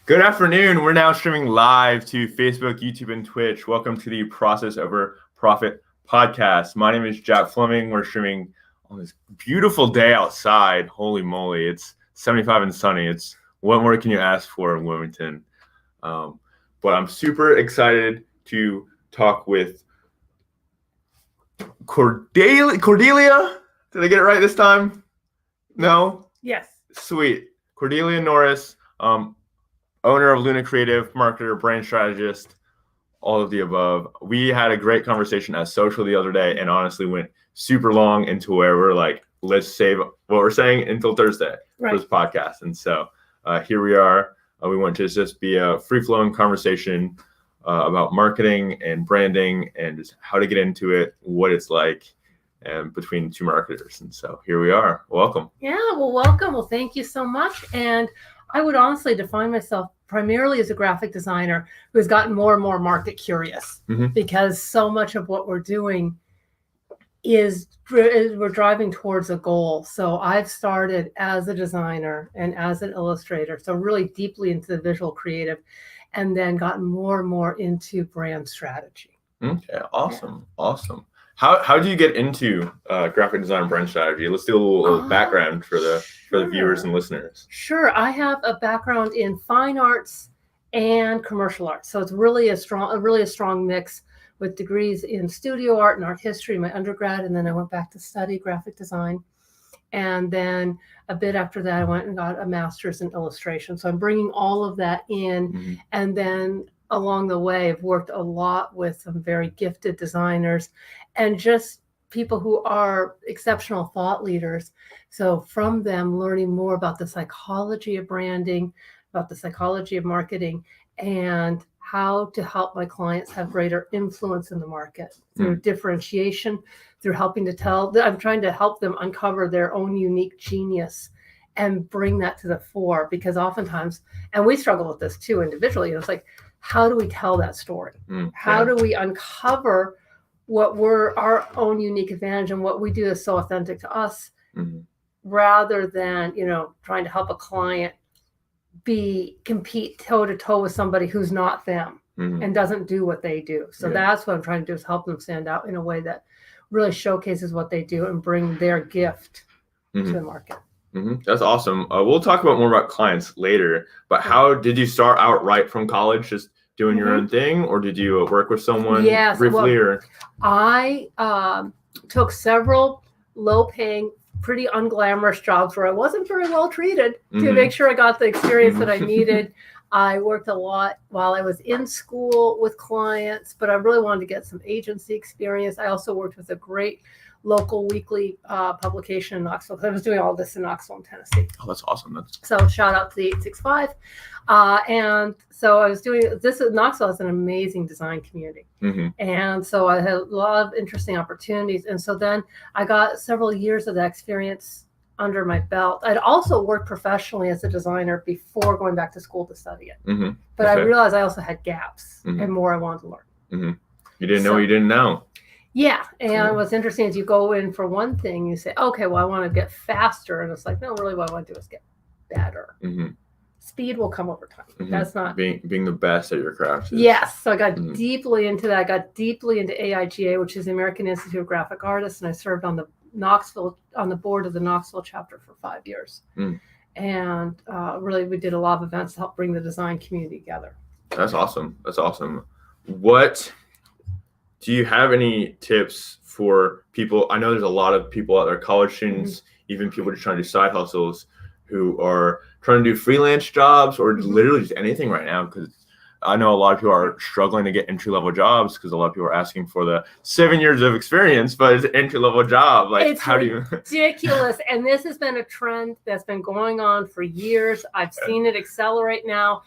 Good afternoon. We're now streaming live to Facebook, YouTube, and Twitch. Welcome to the Process Over Profit podcast. My name is Jack Fleming. We're streaming on this beautiful day outside. Holy moly, it's 75 and sunny. It's what more can you ask for in Wilmington? But I'm super excited to talk with Cordelia. Did I get it right this time? No? Yes. Sweet. Cordelia Norris, owner of Luna Creative, marketer, brand strategist, all of the above. We had a great conversation at social the other day and honestly went super long into where we're like, let's save what we're saying until Thursday for this podcast. And so here we are. We want to just be a free-flowing conversation about marketing and branding and just how to get into it, what it's like, and between two marketers. And so here we are. Welcome. Yeah, well, welcome. Well, thank you so much. And I would honestly define myself primarily as a graphic designer who has gotten more and more market curious because so much of what we're doing is we're driving towards a goal. So I've started as a designer and as an illustrator, so really deeply into the visual creative, and then gotten more and more into brand strategy. Okay, awesome, awesome. How do you get into graphic design and brand strategy? Let's do a little background for the viewers and listeners. Sure. I have a background in fine arts and commercial arts. So it's really a strong mix with degrees in studio art and art history in my undergrad. And then I went back to study graphic design. And then a bit after that, I went and got a master's in illustration. So I'm bringing all of that in. And then along the way, I've worked a lot with some very gifted designers and just people who are exceptional thought leaders. So from them, learning more about the psychology of branding, about the psychology of marketing, and how to help my clients have greater influence in the market through differentiation, through I'm trying to help them uncover their own unique genius and bring that to the fore, because oftentimes, and we struggle with this too individually, it's like, how do we tell that story? How do we uncover what we're our own unique advantage and what we do is so authentic to us, rather than, trying to help a client compete toe to toe with somebody who's not them and doesn't do what they do. So that's what I'm trying to do, is help them stand out in a way that really showcases what they do and bring their gift to the market. That's awesome. We'll talk more about clients later, but how did you start out right from college, just doing your own thing, or did you work with someone briefly? I took several low-paying, pretty unglamorous jobs where I wasn't very well treated to make sure I got the experience that I needed. I worked a lot while I was in school with clients, but I really wanted to get some agency experience. I also worked with a great local weekly publication in Knoxville, because I was doing all this in Knoxville, in Tennessee. Oh, that's awesome. So shout out to the 865. And so I was doing this. Knoxville has an amazing design community. And so I had a lot of interesting opportunities. And so then I got several years of that experience under my belt. I'd also worked professionally as a designer before going back to school to study it. But I realized I also had gaps and more I wanted to learn. You didn't know what you didn't know. Yeah. And what's interesting is you go in for one thing, you say, okay, well, I want to get faster. And it's like, no, really what I want to do is get better. Speed will come over time. That's not being the best at your craft. Yes. So I got deeply into that. I got deeply into AIGA, which is the American Institute of Graphic Artists. And I served on the board of the Knoxville chapter for 5 years. And really, we did a lot of events to help bring the design community together. That's awesome. That's awesome. What do you have any tips for people? I know there's a lot of people out there, college students, even people just trying to do side hustles, who are trying to do freelance jobs or literally just anything right now, because I know a lot of people are struggling to get entry-level jobs because a lot of people are asking for the 7 years of experience, but it's an entry-level job. Like, it's ridiculous. And this has been a trend that's been going on for years. I've seen it accelerate now.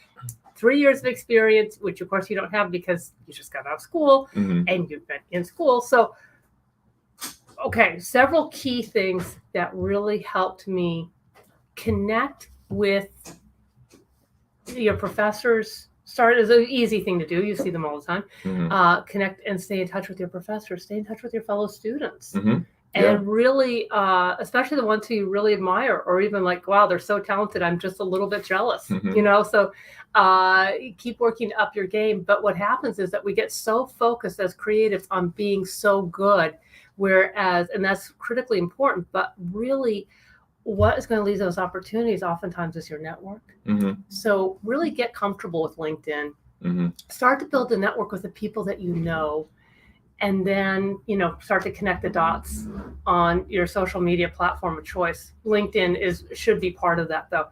3 years of experience, which of course you don't have because you just got out of school and you've been in school. So, okay, several key things that really helped me connect with your professors. Start is an easy thing to do. You see them all the time. Connect and stay in touch with your professors. Stay in touch with your fellow students. And really, especially the ones who you really admire, or even like, wow, they're so talented, I'm just a little bit jealous, so keep working up your game. But what happens is that we get so focused as creatives on being so good, whereas, and that's critically important, but really what is going to lead those opportunities oftentimes is your network. So really get comfortable with LinkedIn, start to build a network with the people that you know, and then, start to connect the dots on your social media platform of choice. LinkedIn should be part of that, though.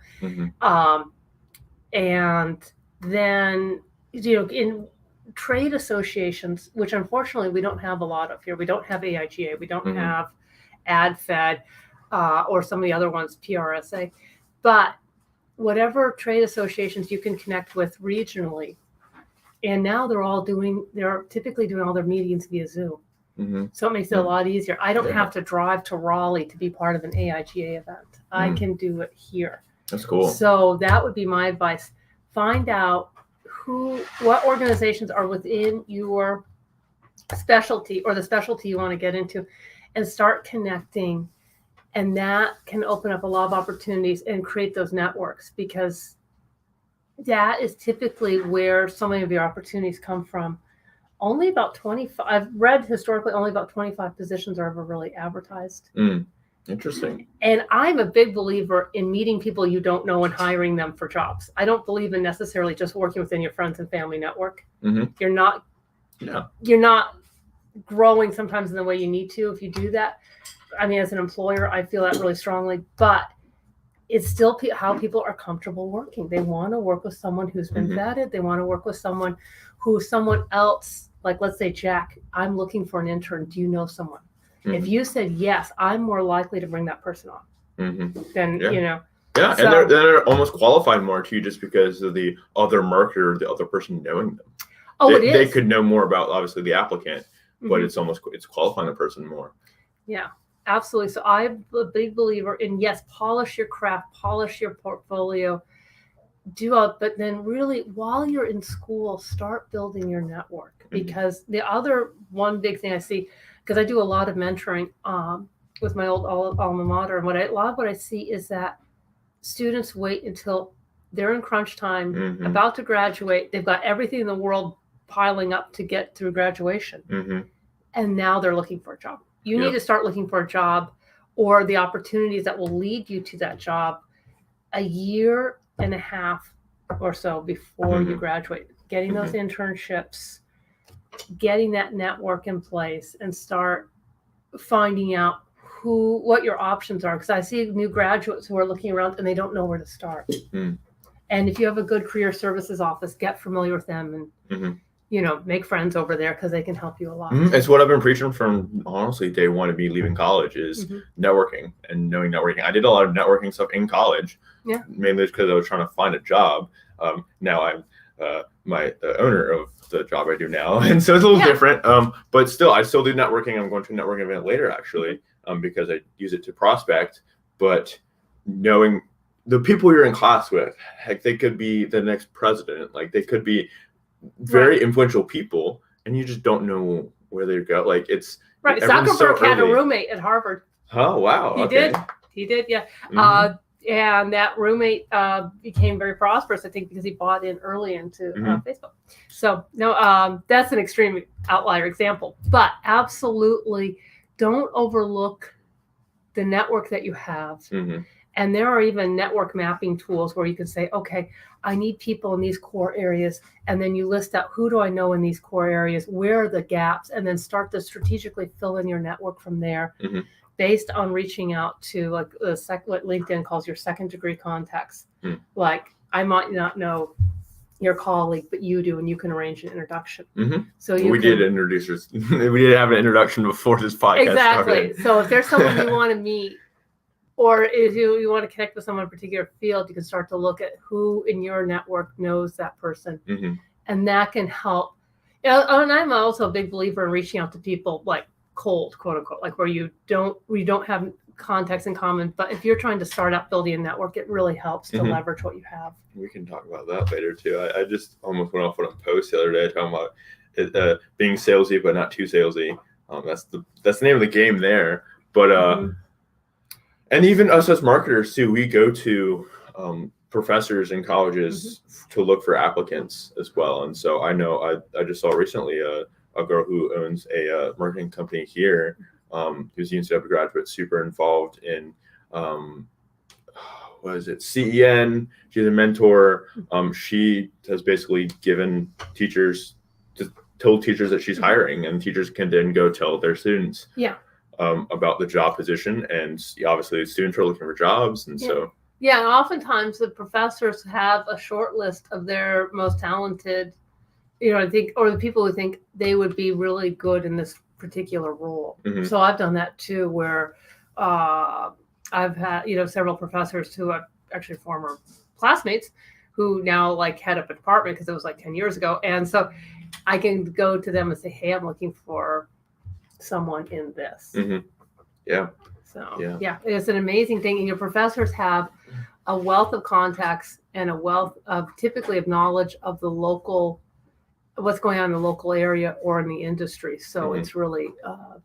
And then, in trade associations, which unfortunately we don't have a lot of here. We don't have AIGA. We don't have AdFed or some of the other ones, PRSA. But whatever trade associations you can connect with regionally, and now they're typically doing all their meetings via Zoom. So it makes it a lot easier. I don't have to drive to Raleigh to be part of an AIGA event. I can do it here. That's cool. So that would be my advice. Find out what organizations are within your specialty or the specialty you want to get into, and start connecting. And that can open up a lot of opportunities and create those networks, because that is typically where so many of your opportunities come from. Only about 25, I've read historically, only about 25 positions are ever really advertised. Interesting. And I'm a big believer in meeting people you don't know and hiring them for jobs. I don't believe in necessarily just working within your friends and family network. You're not growing sometimes in the way you need to if you do that. I mean, as an employer, I feel that really strongly, but it's still how people are comfortable working. They want to work with someone who's been vetted. They want to work with someone else, like let's say, Jack, I'm looking for an intern. Do you know someone? If you said yes, I'm more likely to bring that person on. Then, Yeah, and they're almost qualified more too, just because of the other marketer, the other person knowing them. They could know more about, obviously, the applicant, but it's qualifying the person more. Yeah. Absolutely. So I'm a big believer in, yes, polish your craft, polish your portfolio, but then really while you're in school, start building your network. Because the other one big thing I see, because I do a lot of mentoring with my old alma mater, and a lot of what I see is that students wait until they're in crunch time, about to graduate. They've got everything in the world piling up to get through graduation. And now they're looking for a job. You need to start looking for a job, or the opportunities that will lead you to that job, a year and a half or so before you graduate. Getting those internships, getting that network in place, and start finding out what your options are. Because I see new graduates who are looking around and they don't know where to start. And if you have a good career services office, get familiar with them and make friends over there, because they can help you a lot. It's what I've been preaching from, honestly, day one of me leaving college is networking and knowing networking. I did a lot of networking stuff in college, mainly because I was trying to find a job. Now I'm the owner of the job I do now, and so it's a little different. But still, I still do networking. I'm going to a networking event later, actually, because I use it to prospect. But knowing the people you're in class with, heck, they could be the next president. Like, they could be very influential people, and you just don't know where they go. Like, it's right. Zuckerberg had a roommate at Harvard. Oh wow! He did. Yeah. And that roommate became very prosperous, I think, because he bought in early into Facebook. So no, that's an extreme outlier example, but absolutely don't overlook the network that you have. And there are even network mapping tools where you can say, okay, I need people in these core areas. And then you list out, who do I know in these core areas? Where are the gaps? And then start to strategically fill in your network from there, based on reaching out to like what LinkedIn calls your second degree contacts. Like, I might not know your colleague, but you do, and you can arrange an introduction. So we did have an introduction before this podcast started. So if there's someone you want to meet, or if you want to connect with someone in a particular field, you can start to look at who in your network knows that person. And that can help. And I'm also a big believer in reaching out to people like cold, quote unquote, like where you don't have contacts in common. But if you're trying to start out building a network, it really helps to leverage what you have. We can talk about that later too. I just almost went off on a post the other day talking about being salesy but not too salesy. That's the name of the game there. But and even us as marketers too, we go to professors in colleges to look for applicants as well. And so I know I just saw recently a girl who owns a marketing company here, who's a UNCW graduate, super involved in what is it, CEN. She's a mentor. She has basically told teachers that she's hiring, and teachers can then go tell their students about the job position. And obviously students are looking for jobs, and so and oftentimes the professors have a short list of their most talented, I think, or the people who think they would be really good in this particular role. So I've done that too, where I've had, several professors who are actually former classmates who now like head up a department, because it was like 10 years ago. And so I can go to them and say, hey, I'm looking for someone in this. Yeah. So it's an amazing thing. And your professors have a wealth of contacts and a wealth of typically of knowledge of the local, what's going on in the local area or in the industry. So it's really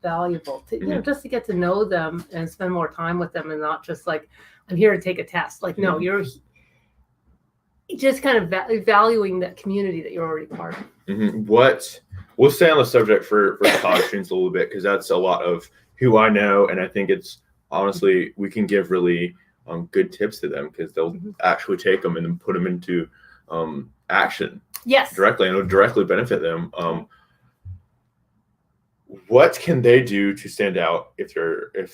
valuable to, just to get to know them and spend more time with them, and not just like, I'm here to take a test. Like, no, you're just kind of valuing that community that you're already part of. We'll stay on the subject for college students a little bit, because that's a lot of who I know. And I think it's honestly, we can give really good tips to them, because they'll actually take them and then put them into action. Yes. Directly, and it'll directly benefit them. What can they do to stand out if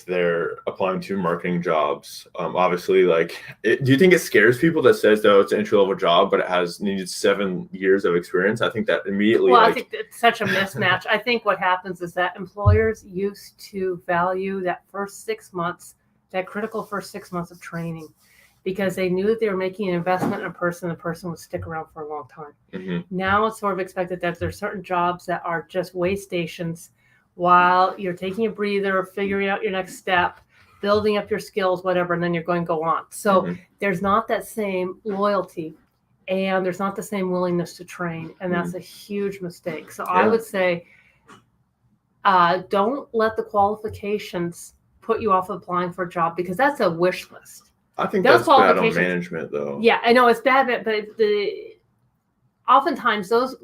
they're applying to marketing jobs? Obviously, do you think it scares people that says, though, it's an entry-level job, but it needed 7 years of experience? I think that immediately. Well, I think it's such a mismatch. I think what happens is that employers used to value that first 6 months, that critical first 6 months of training, because they knew that they were making an investment in a person. The person would stick around for a long time. Now it's sort of expected that there's certain jobs that are just way stations while you're taking a breather, figuring out your next step, building up your skills, whatever, and then you're going to go on. So there's not that same loyalty, and there's not the same willingness to train. And that's a huge mistake. So I would say, don't let the qualifications put you off applying for a job, because that's a wish list. I think that's bad on management, though. Yeah, I know it's bad, but oftentimes those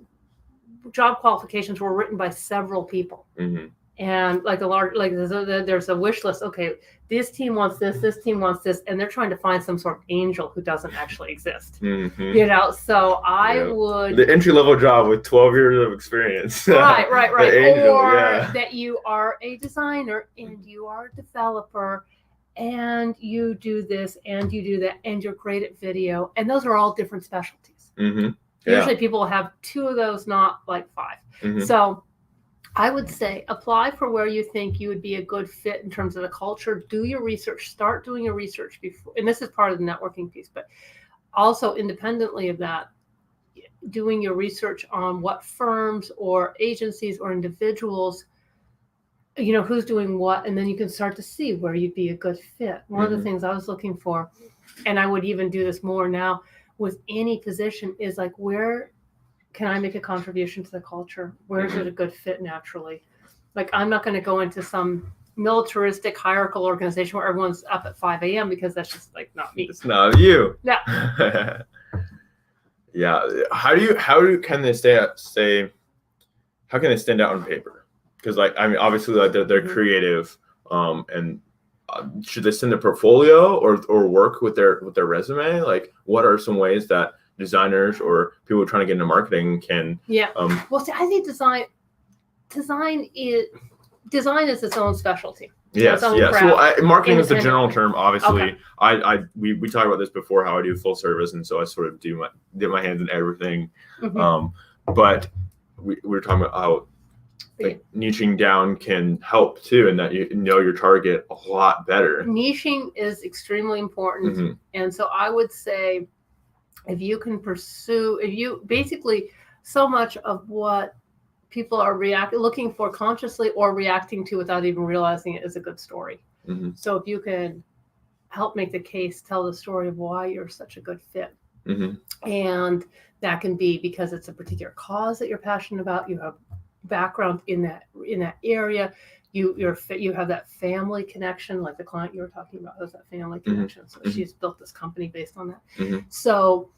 job qualifications were written by several people, and like there's a wish list. Okay, this team wants this team wants this, and they're trying to find some sort of angel who doesn't actually exist. So I would the entry level job with 12 years of experience. Right. Or that you are a designer and you are a developer, and you do this and you do that, and you're great at video, and those are all different specialties. Usually people have 2 of those, not like 5. So I would say apply for where you think you would be a good fit in terms of the culture. Do your research, start doing your research before, and this is part of the networking piece, but also independently of that, doing your research on what firms or agencies or individuals, who's doing what, and then you can start to see where you'd be a good fit. One of the things I was looking for, and I would even do this more now with any position, is like, where can I make a contribution to the culture? Where is it a good fit naturally? Like, I'm not going to go into some militaristic hierarchical organization where everyone's up at 5 a.m. because that's just like not me. It's not you. Yeah. How can they how can they stand out on paper? Because obviously they're creative, and should they send a portfolio or work with their resume? Like, what are some ways that designers or people trying to get into marketing can? Well, see, I think design is its own specialty. Yes. Well, marketing is the general term. Obviously, we talked about this before, how I do full service, and so I sort of dip my hands in everything. But we were talking about how niching down can help too, and that you know your target a lot better. Niching is extremely important, and so I would say, if you basically, so much of what people are looking for consciously or reacting to without even realizing it is a good story. So if you can help make the case, tell the story of why you're such a good fit, and that can be because it's a particular cause that you're passionate about, you have background in that area, you have that family connection, like the client you were talking about has that family connection. So she's built this company based on that. So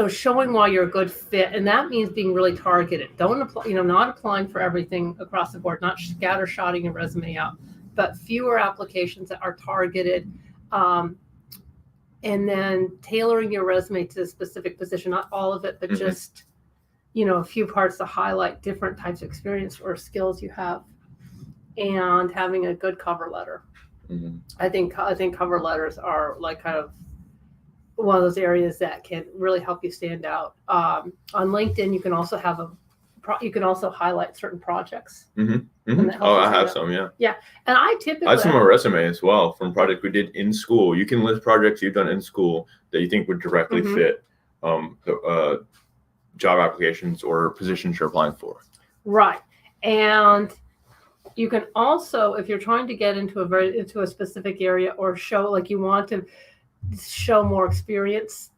showing why you're a good fit, and that means being really targeted. Don't apply, not applying for everything across the board, not scattershotting your resume out, but fewer applications that are targeted, and then tailoring your resume to a specific position, not all of it, but just a few parts to highlight different types of experience or skills you have, and having a good cover letter. I think cover letters are like kind of one of those areas that can really help you stand out. On LinkedIn, you can also highlight certain projects. I have some, yeah. Yeah, and I typically have some on my resume as well from projects we did in school. You can list projects you've done in school that you think would directly fit job applications or positions you're applying for. Right, and you can also, if you're trying to get into a specific area or show like you want to show more experience,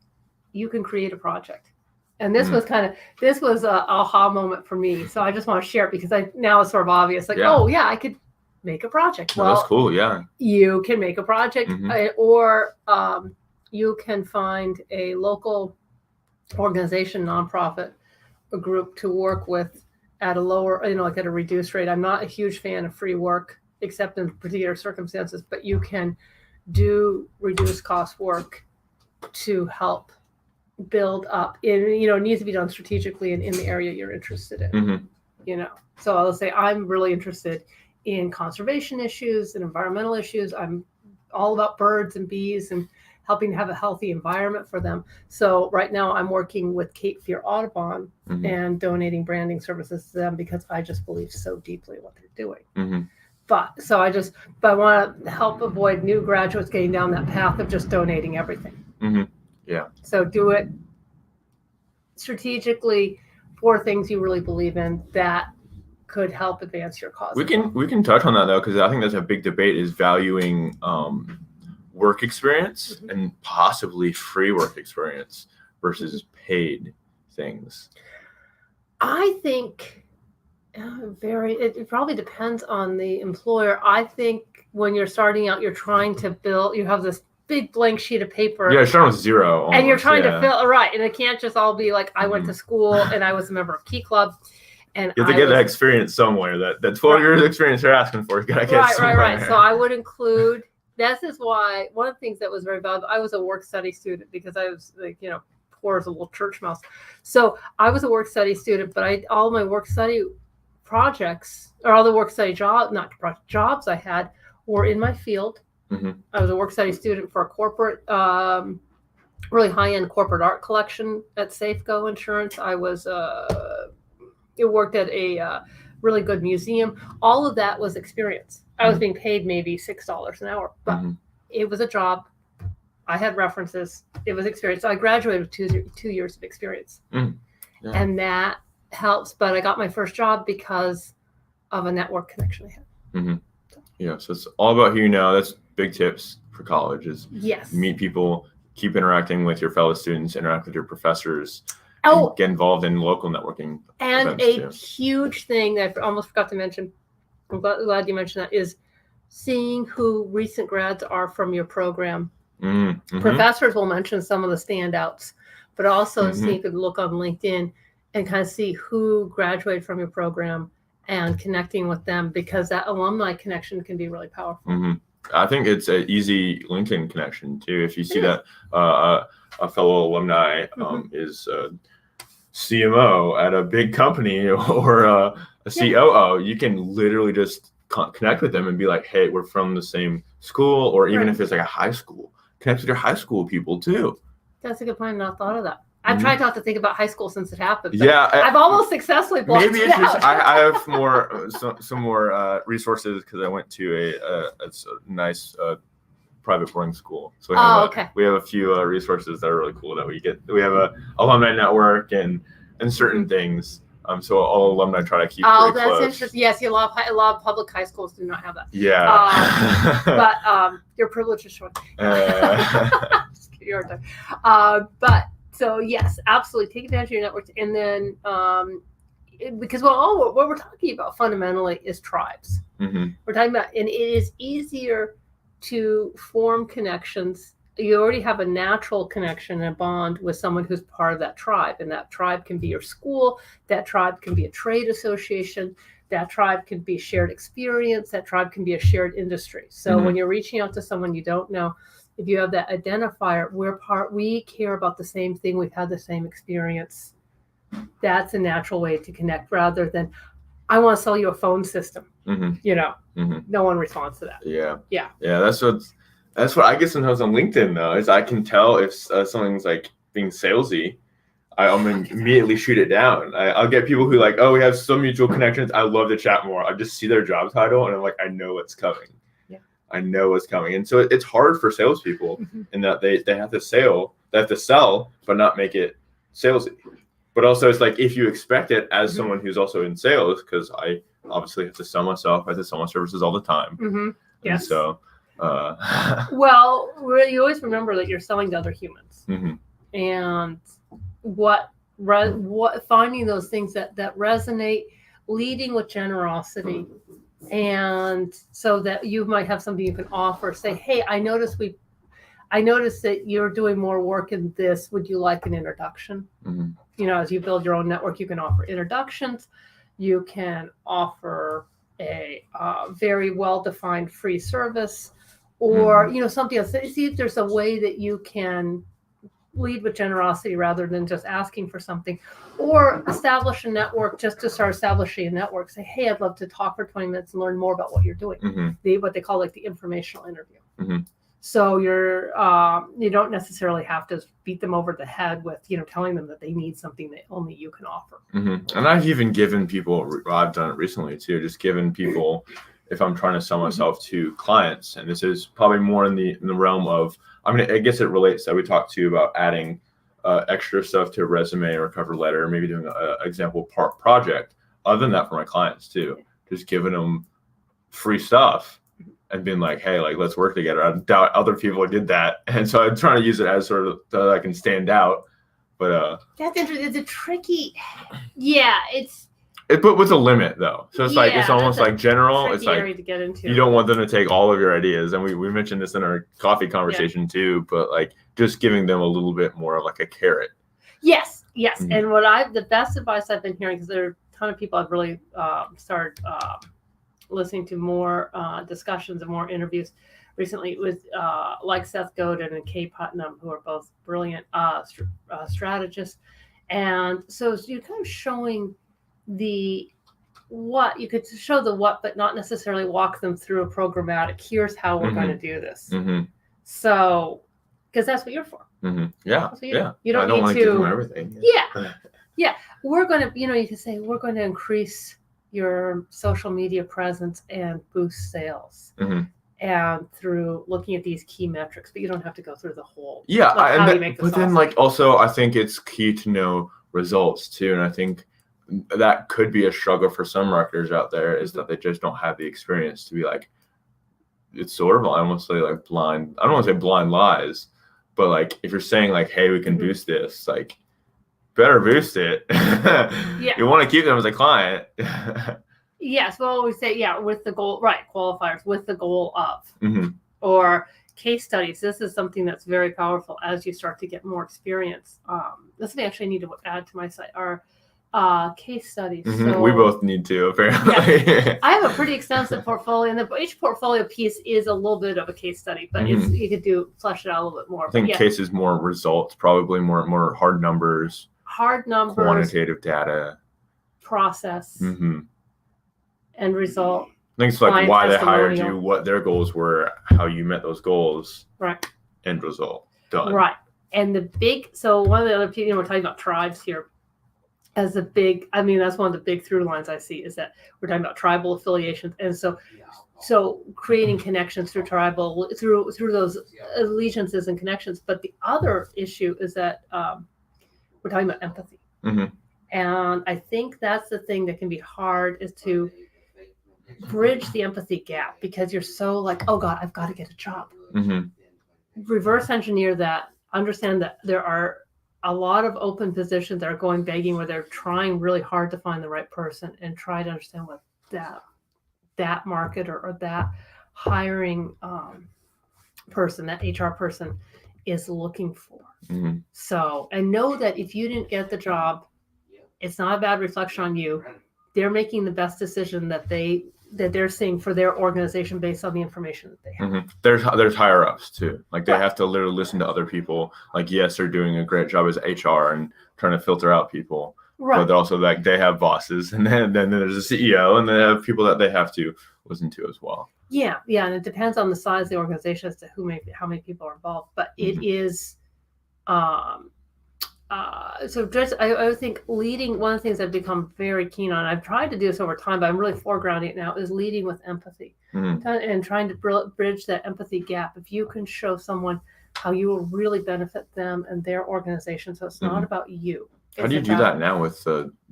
you can create a project. And this was a aha moment for me. So I just want to share it because now it's sort of obvious. Like, I could make a project. Well, that's cool. Yeah. You can make a project, or you can find a local organization, nonprofit, a group to work with at a lower, like at a reduced rate. I'm not a huge fan of free work, except in particular circumstances, but you can do reduced cost work to help build up. It needs to be done strategically and in the area you're interested in. So I'll say I'm really interested in conservation issues and environmental issues. I'm all about birds and bees and helping to have a healthy environment for them. So right now I'm working with Cape Fear Audubon and donating branding services to them because I just believe so deeply in what they're doing. But I want to help avoid new graduates getting down that path of just donating everything. Yeah. So do it strategically for things you really believe in that could help advance your cause. We can touch on that though, because I think that's a big debate, is valuing work experience and possibly free work experience versus paid things. I think it probably depends on the employer. I think when you're starting out, you're trying to build, you have this big blank sheet of paper. Yeah, starting with zero. Almost, and you're trying to fill, right. And it can't just all be like, I went to school and I was a member of Key Club. And you have to get that experience somewhere. That 12 years experience you're asking for, you got to get somewhere. Right. So I would include, this is why, one of the things that was very valuable, I was a work study student because I was poor as a little church mouse. So I was a work study student, but all my work study projects, or all the work study jobs I had were in my field. I was a work study student for a corporate, really high-end corporate art collection at Safeco Insurance. I was worked at a really good museum. All of that was experience. I was being paid maybe $6 an hour, but it was a job. I had references. It was experience. So I graduated with 2 years of experience, and that helps. But I got my first job because of a network connection I had. Yeah, so it's all about who you know. That's big tips for college is meet people, keep interacting with your fellow students, interact with your professors, and get involved in local networking. And a huge thing that I almost forgot to mention, I'm glad you mentioned that, is seeing who recent grads are from your program. Professors will mention some of the standouts, but also see, you could look on LinkedIn and kind of see who graduated from your program and connecting with them, because that alumni connection can be really powerful. I think it's an easy LinkedIn connection too. If you see that a fellow alumni is a CMO at a big company or a COO, you can literally just connect with them and be like, hey, we're from the same school, or even if it's like a high school, connect with your high school people too. That's a good point. Not thought of that. I've tried not to think about high school since it happened. Yeah, I've almost successfully blocked maybe it's just I have more some more resources because I went to a nice private boarding school. So we have a few resources that are really cool that we get. We have a alumni network and certain things. So all alumni try to keep pretty that's close. Interesting. Yes, a lot of public high schools do not have that. Yeah. But your privilege is short. Just give you a hard time. But so yes, absolutely take advantage of your networks, and then because what we're talking about fundamentally is tribes. Mm-hmm. We're talking about, and it is easier to form connections. You already have a natural connection and a bond with someone who's part of that tribe, and that tribe can be your school, that tribe can be a trade association, that tribe can be shared experience, that tribe can be a shared industry. So when you're reaching out to someone you don't know, if you have that identifier, we care about the same thing, we've had the same experience. That's a natural way to connect, rather than, I want to sell you a phone system. No one responds to that. Yeah. That's what I get sometimes on LinkedIn though, is I can tell if something's like being salesy. I'm gonna immediately shoot it down. I'll get people who like, oh, we have some mutual connections, I love to chat more. I just see their job title and I'm like, I know what's coming. I know what's coming. And so it's hard for salespeople in that they have to sell, but not make it salesy. But also it's like, if you expect it as someone who's also in sales, because I obviously have to sell myself, I have to sell my services all the time. Yes. And so, well, you always remember that you're selling to other humans, and what finding those things that resonate, leading with generosity, and so that you might have something you can offer. Say, hey, I noticed that you're doing more work in this. Would you like an introduction? As you build your own network, you can offer introductions. You can offer a very well-defined free service, or something else. See if there's a way that you can lead with generosity rather than just asking for something, or establish a network just to start establishing a network. Say, hey, I'd love to talk for 20 minutes and learn more about what you're doing. What they call like the informational interview. So you don't necessarily have to beat them over the head with, telling them that they need something that only you can offer. And I've even given people, I've done it recently too, just given people, if I'm trying to sell myself to clients, and this is probably more in the realm of, I guess it relates that we talked to you about adding extra stuff to a resume or a cover letter, maybe doing an example project. Other than that, for my clients too, just giving them free stuff and being like, hey, like, let's work together. I doubt other people did that. And so I'm trying to use it as sort of so that I can stand out. But that's interesting. It's a tricky, but with a limit though. So it's like, it's almost like general. It's like, area to get into. You don't want them to take all of your ideas. And we mentioned this in our coffee conversation too, but like just giving them a little bit more of like a carrot. Yes. And the best advice I've been hearing, because there are a ton of people I've really started listening to more discussions and more interviews recently with like Seth Godin and Kay Putnam, who are both brilliant strategists. And so you're kind of showing you could show the what, but not necessarily walk them through a programmatic, here's how we're going to do this. So, because that's what you're for. Yeah. You don't want need to give them everything. Yeah. We're going to, you can say, we're going to increase your social media presence and boost sales. And through looking at these key metrics, but you don't have to go through the whole. But then like also I think it's key to know results too. And I think that could be a struggle for some marketers out there, is that they just don't have the experience to be like, it's sort of almost like blind, I don't want to say blind lies, but like if you're saying like, hey, we can boost this, like better boost it. You want to keep them as a client. Yes, well, we say, with the goal, right, qualifiers, with the goal of, or case studies. This is something that's very powerful as you start to get more experience. This may actually need to add to my site, our case studies. So, we both need to, apparently. I have a pretty extensive portfolio, and each portfolio piece is a little bit of a case study, but you could flesh it out a little bit more. I think case is more results, probably more hard numbers, quantitative data, process. End result. I think it's like why they hired you, what their goals were, how you met those goals. Right. End result. Done. Right. And so one of the other people, we're talking about tribes here as a big, that's one of the big through lines I see, is that we're talking about tribal affiliations. And so creating connections through through those allegiances and connections. But the other issue is that we're talking about empathy. And I think that's the thing that can be hard, is to bridge the empathy gap, because you're so like, oh God, I've got to get a job. Reverse engineer that, understand that there are a lot of open positions that are going begging, where they're trying really hard to find the right person and try to understand what that market or that hiring person, that HR person is looking for. Mm-hmm. So, and know that if you didn't get the job, it's not a bad reflection on you. They're making the best decision that they're seeing for their organization based on the information that they have. Mm-hmm. There's higher ups too. Like they have to literally listen to other people. Like, yes, they're doing a great job as HR and trying to filter out people. Right. But they're also like they have bosses, and then there's a CEO, and they have people that they have to listen to as well. Yeah, and it depends on the size of the organization as to how many people are involved. But it is, so just I think leading. One of the things I've become very keen on. I've tried to do this over time, but I'm really foregrounding it now. Is leading with empathy and trying to bridge that empathy gap. If you can show someone how you will really benefit them and their organization, so it's not about you. How do you do that now with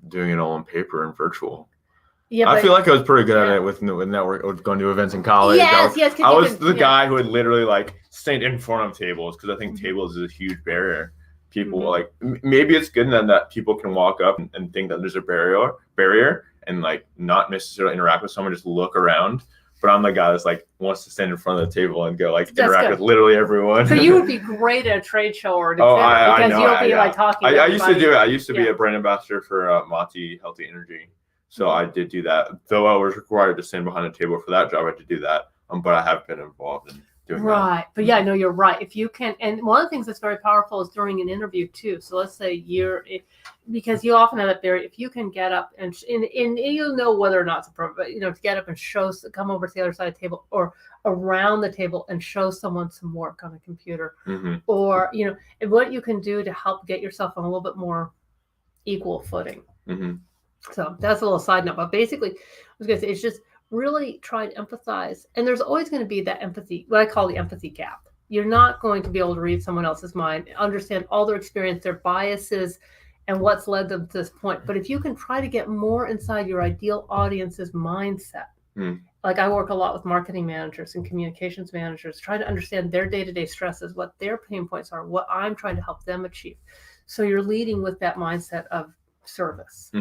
doing it all on paper and virtual? Yeah, I feel like I was pretty good at it with network, going to events in college. Yes. I was the guy who would literally like stand in front of tables because I think tables is a huge barrier. People like maybe it's good that people can walk up and think that there's a barrier and like not necessarily interact with someone, just look around. But I'm the guy that's like wants to stand in front of the table and go like interact with literally everyone. So you would be great at a trade show or an exhibit because you'll be like talking. I used to do it. I used to be a brand ambassador for Mati Healthy Energy, so I did do that. Though I was required to stand behind a table for that job, I had to do that. But I have been involved in doing that. Right, but yeah, no, you're right. If you can, and one of the things that's very powerful is during an interview too. So let's say because you often have that barrier. If you can get up and you'll know whether or not it's appropriate, but to get up and come over to the other side of the table or around the table and show someone some work on a computer, or and what you can do to help get yourself on a little bit more equal footing. So that's a little side note, but basically, I was going to say it's just really try to empathize, and there's always going to be that empathy, what I call the empathy gap. You're not going to be able to read someone else's mind, understand all their experience, their biases, and what's led them to this point. But if you can try to get more inside your ideal audience's mindset, like I work a lot with marketing managers and communications managers, try to understand their day-to-day stresses, what their pain points are, what I'm trying to help them achieve. So you're leading with that mindset of service.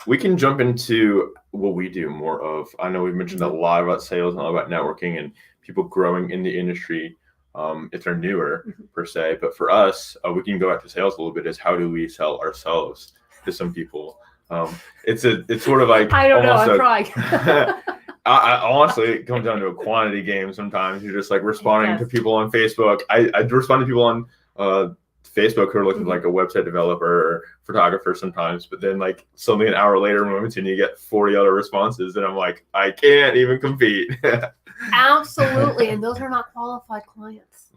We can jump into what we do more of. I know we've mentioned a lot about sales and a lot about networking and people growing in the industry if they're newer per se. But for us, we can go back to sales a little bit. Is how do we sell ourselves to some people? It's sort of like I don't know. I'm trying. I honestly, it comes down to a quantity game. Sometimes you're just like responding to people on Facebook. I respond to people on Facebook who are looking like a website developer or photographer sometimes, but then like suddenly an hour later and you get 40 other responses and I'm like, I can't even compete. Absolutely. And those are not qualified clients.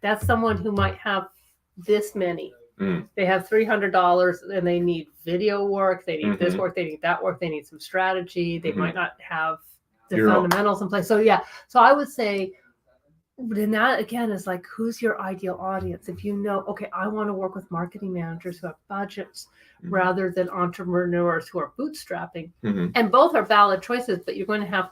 That's someone who might have this many. They have $300 and they need video work. They need this work. They need that work. They need some strategy. They might not have the fundamentals in place. So yeah. So I would say, then that again is like, who's your ideal audience? If you know, okay, I want to work with marketing managers who have budgets rather than entrepreneurs who are bootstrapping. And both are valid choices, but you're going to have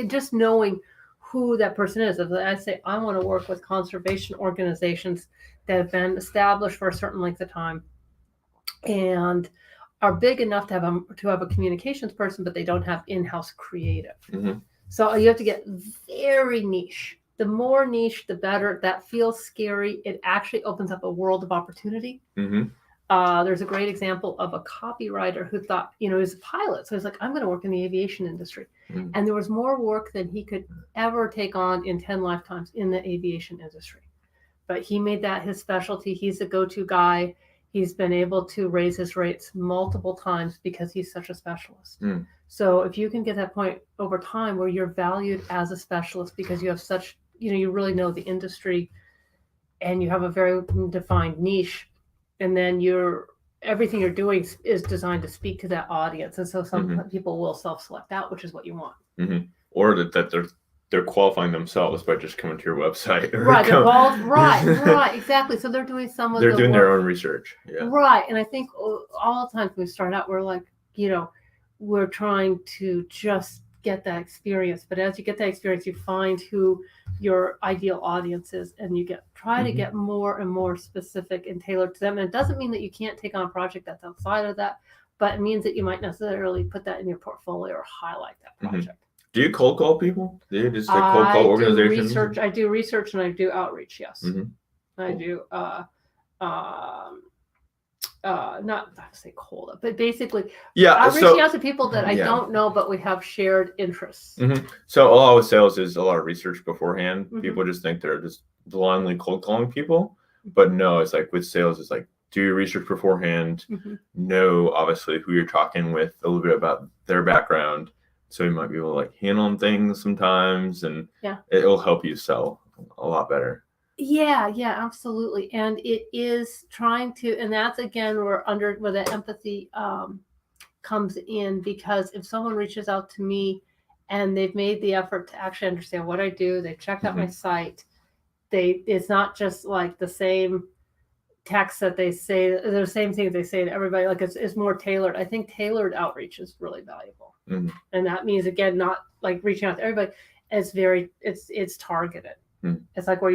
just knowing who that person is. If I say, I want to work with conservation organizations that have been established for a certain length of time and are big enough to have a communications person, but they don't have in-house creative. So you have to get very niche. The more niche, the better. That feels scary. It actually opens up a world of opportunity. There's a great example of a copywriter who thought, he was a pilot. So he's like, I'm going to work in the aviation industry. And there was more work than he could ever take on in 10 lifetimes in the aviation industry. But he made that his specialty. He's a go-to guy. He's been able to raise his rates multiple times because he's such a specialist. So if you can get that point over time where you're valued as a specialist because you have such, you really know the industry and you have a very defined niche, and then everything you're doing is designed to speak to that audience. And so some people will self-select out, which is what you want. Or that they're qualifying themselves by just coming to your website. Right. Right. Exactly. So they're doing they're doing their own research. Yeah. Right. And I think all the times when we start out, we're like, we're trying to just get that experience. But as you get that experience, you find who your ideal audience is, and you try to get more and more specific and tailored to them. And it doesn't mean that you can't take on a project that's outside of that, but it means that you might necessarily put that in your portfolio or highlight that project. Do you cold call people? Do you just like cold call organizations? I do research and I do outreach. Yes, I do. Not to say cold, but basically, I'm reaching out to people that I don't know, but we have shared interests. So a lot with sales is a lot of research beforehand. People just think they're just blindly cold calling people, but no, it's like with sales, it's like do your research beforehand. Know obviously who you're talking with, a little bit about their background, so you might be able to like handle things sometimes, and it'll help you sell a lot better. Yeah, absolutely. And it is trying to, and that's again where the empathy comes in, because if someone reaches out to me and they've made the effort to actually understand what I do, they've checked out my site, it's not just like the same text that they say, the same thing they say to everybody, like it's more tailored. I think tailored outreach is really valuable. And that means, again, not like reaching out to everybody. It's targeted. It's like where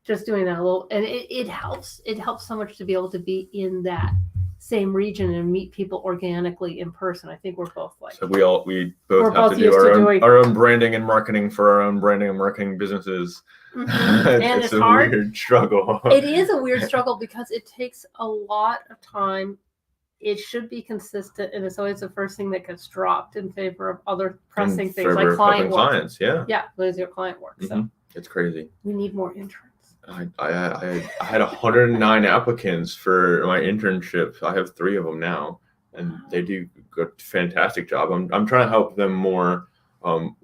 just doing that a little, and it helps so much to be able to be in that same region and meet people organically in person. I think we're both like, so we both have to do our own branding and marketing for our own branding and marketing businesses. And it's a hard. Weird struggle. It is a weird struggle because it takes a lot of time. It should be consistent, and it's always the first thing that gets dropped in favor of other pressing things like client work. Clients, lose your client work. So it's crazy. We need more interns. I had 109 applicants for my internship. I have 3 of them now, and they do a fantastic job. I'm trying to help them more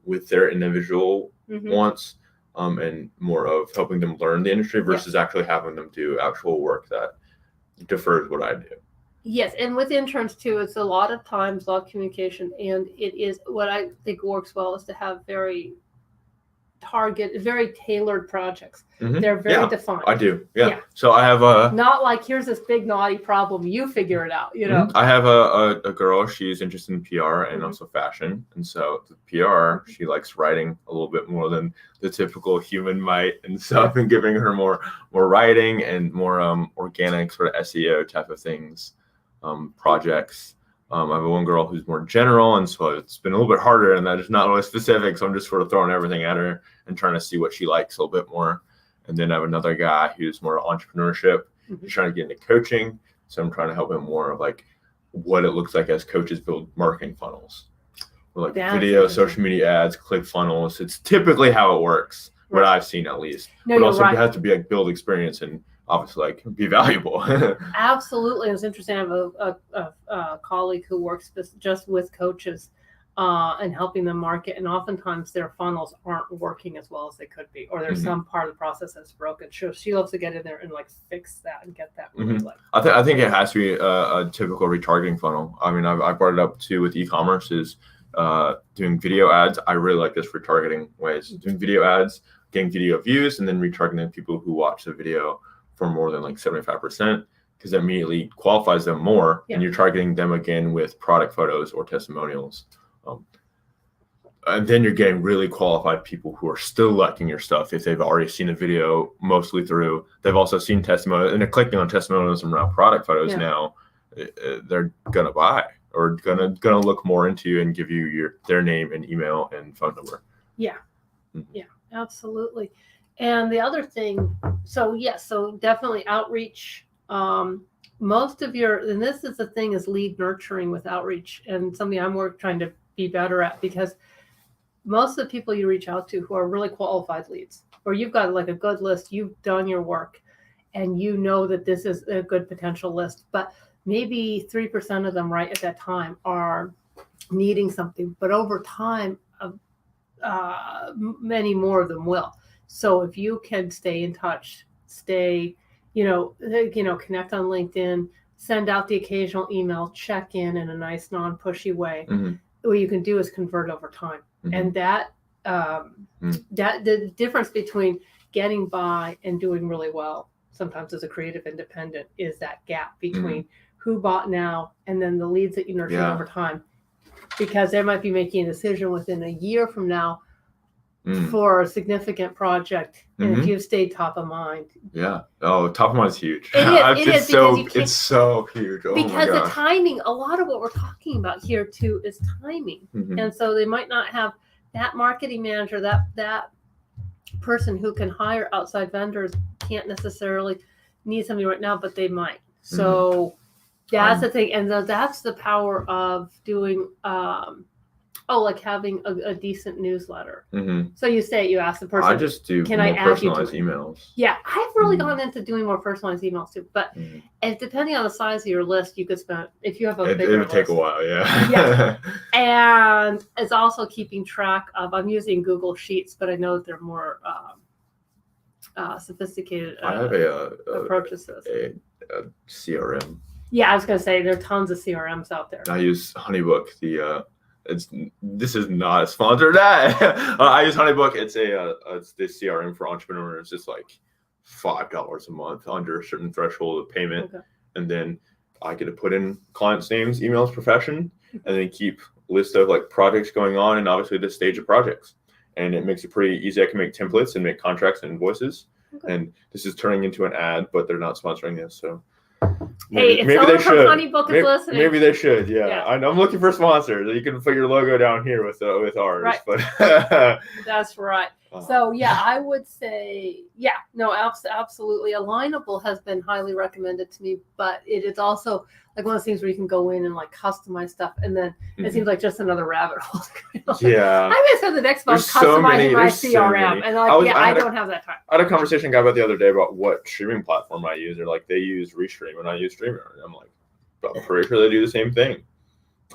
with their individual wants, and more of helping them learn the industry versus actually having them do actual work that defers what I do. Yes, and with interns too, it's a lot of times, a lot of communication, and it is what I think works well is to have very tailored projects. They're very defined. I do. Yeah. So I have not like here's this big naughty problem, you figure it out. I have a girl. She's interested in PR and also fashion, and so the PR she likes writing a little bit more than the typical human might, and so I've been giving her more writing and more organic sort of SEO type of things, projects. I have one girl who's more general, and so it's been a little bit harder, and that is not really specific. So I'm just sort of throwing everything at her and trying to see what she likes a little bit more. And then I have another guy who's more entrepreneurship. He's trying to get into coaching, so I'm trying to help him more of like what it looks like as coaches build marketing funnels, or like video, social media ads, click funnels. It's typically how it works, what I've seen at least. But also it has to be like build experience and obviously like be valuable. Absolutely. It's interesting. I have a colleague who works just with coaches and helping them market, and oftentimes their funnels aren't working as well as they could be, or there's some part of the process that's broken. She loves to get in there and like fix that and get that really I think it has to be a typical retargeting funnel. I mean, I brought it up too with e-commerce is doing video ads. I really like this retargeting ways, doing video ads, getting video views, and then retargeting people who watch the video for more than like 75%, because that immediately qualifies them more, and you're targeting them again with product photos or testimonials. And then you're getting really qualified people who are still liking your stuff if they've already seen the video mostly through. They've also seen testimonials, and they're clicking on testimonials around product photos now. They're gonna buy or gonna look more into you and give you their name and email and phone number. Yeah, absolutely. And the other thing, so definitely outreach. Most of and this is the thing, is lead nurturing with outreach, and something I'm trying to be better at, because most of the people you reach out to who are really qualified leads, or you've got like a good list, you've done your work, and you know that this is a good potential list, but maybe 3% of them right at that time are needing something, but over time, many more of them will. So if you can stay in touch, connect on LinkedIn, send out the occasional email, check in a nice non-pushy way. What you can do is convert over time. And that the difference between getting by and doing really well sometimes as a creative independent is that gap between who bought now and then the leads that you nurture over time. because they might be making a decision within a year from now Mm. for a significant project. And if Mhm. you've stayed top of mind. Yeah. Oh, top of mind is huge. It is It's because so you can't- it's so huge. Oh my Because the gosh. timing, a lot of what we're talking about here too is timing. Mhm. And so they might not have that marketing manager, that person who can hire outside vendors can't necessarily need somebody right now, but they might. So that's the thing. And that's the power of doing, like having a decent newsletter. Mhm. So you ask the person. I just do Can more I add you to personalized emails. Yeah, I've really Mhm. gone into doing more personalized emails too. But Mhm. and depending on the size of your list, you could spend, if you have a It bigger would take list. a while, yeah. Yeah. And it's also keeping track of, I'm using Google Sheets, but I know that they're more sophisticated I have approaches to this. a CRM. Yeah, I was going to say there are tons of CRMs out there. I use HoneyBook. This is not a sponsored ad. I use HoneyBook. It's the CRM for entrepreneurs. It's like $5 a month under a certain threshold of payment, Okay. and then I get to put in clients' names, emails, profession, and then keep list of like projects going on, and obviously the stage of projects. And it makes it pretty easy. I can make templates and make contracts and invoices. Okay. And this is turning into an ad, but they're not sponsoring this, so. Hey, if someone from HoneyBook is listening. Maybe they should, yeah. Yeah. I'm looking for sponsors. You can put your logo down here with ours. Right. But That's right. So yeah, I would say, absolutely. Alignable has been highly recommended to me, but it is also like one of those things where you can go in and like customize stuff, and then it seems like just another rabbit hole. Yeah. I'm gonna spend the next month customizing my CRM, and I don't have that time. I had a conversation with a guy about the other day about what streaming platform I use. Or like they use Restream and I use Streamer. And I'm like, I'm pretty sure they do the same thing.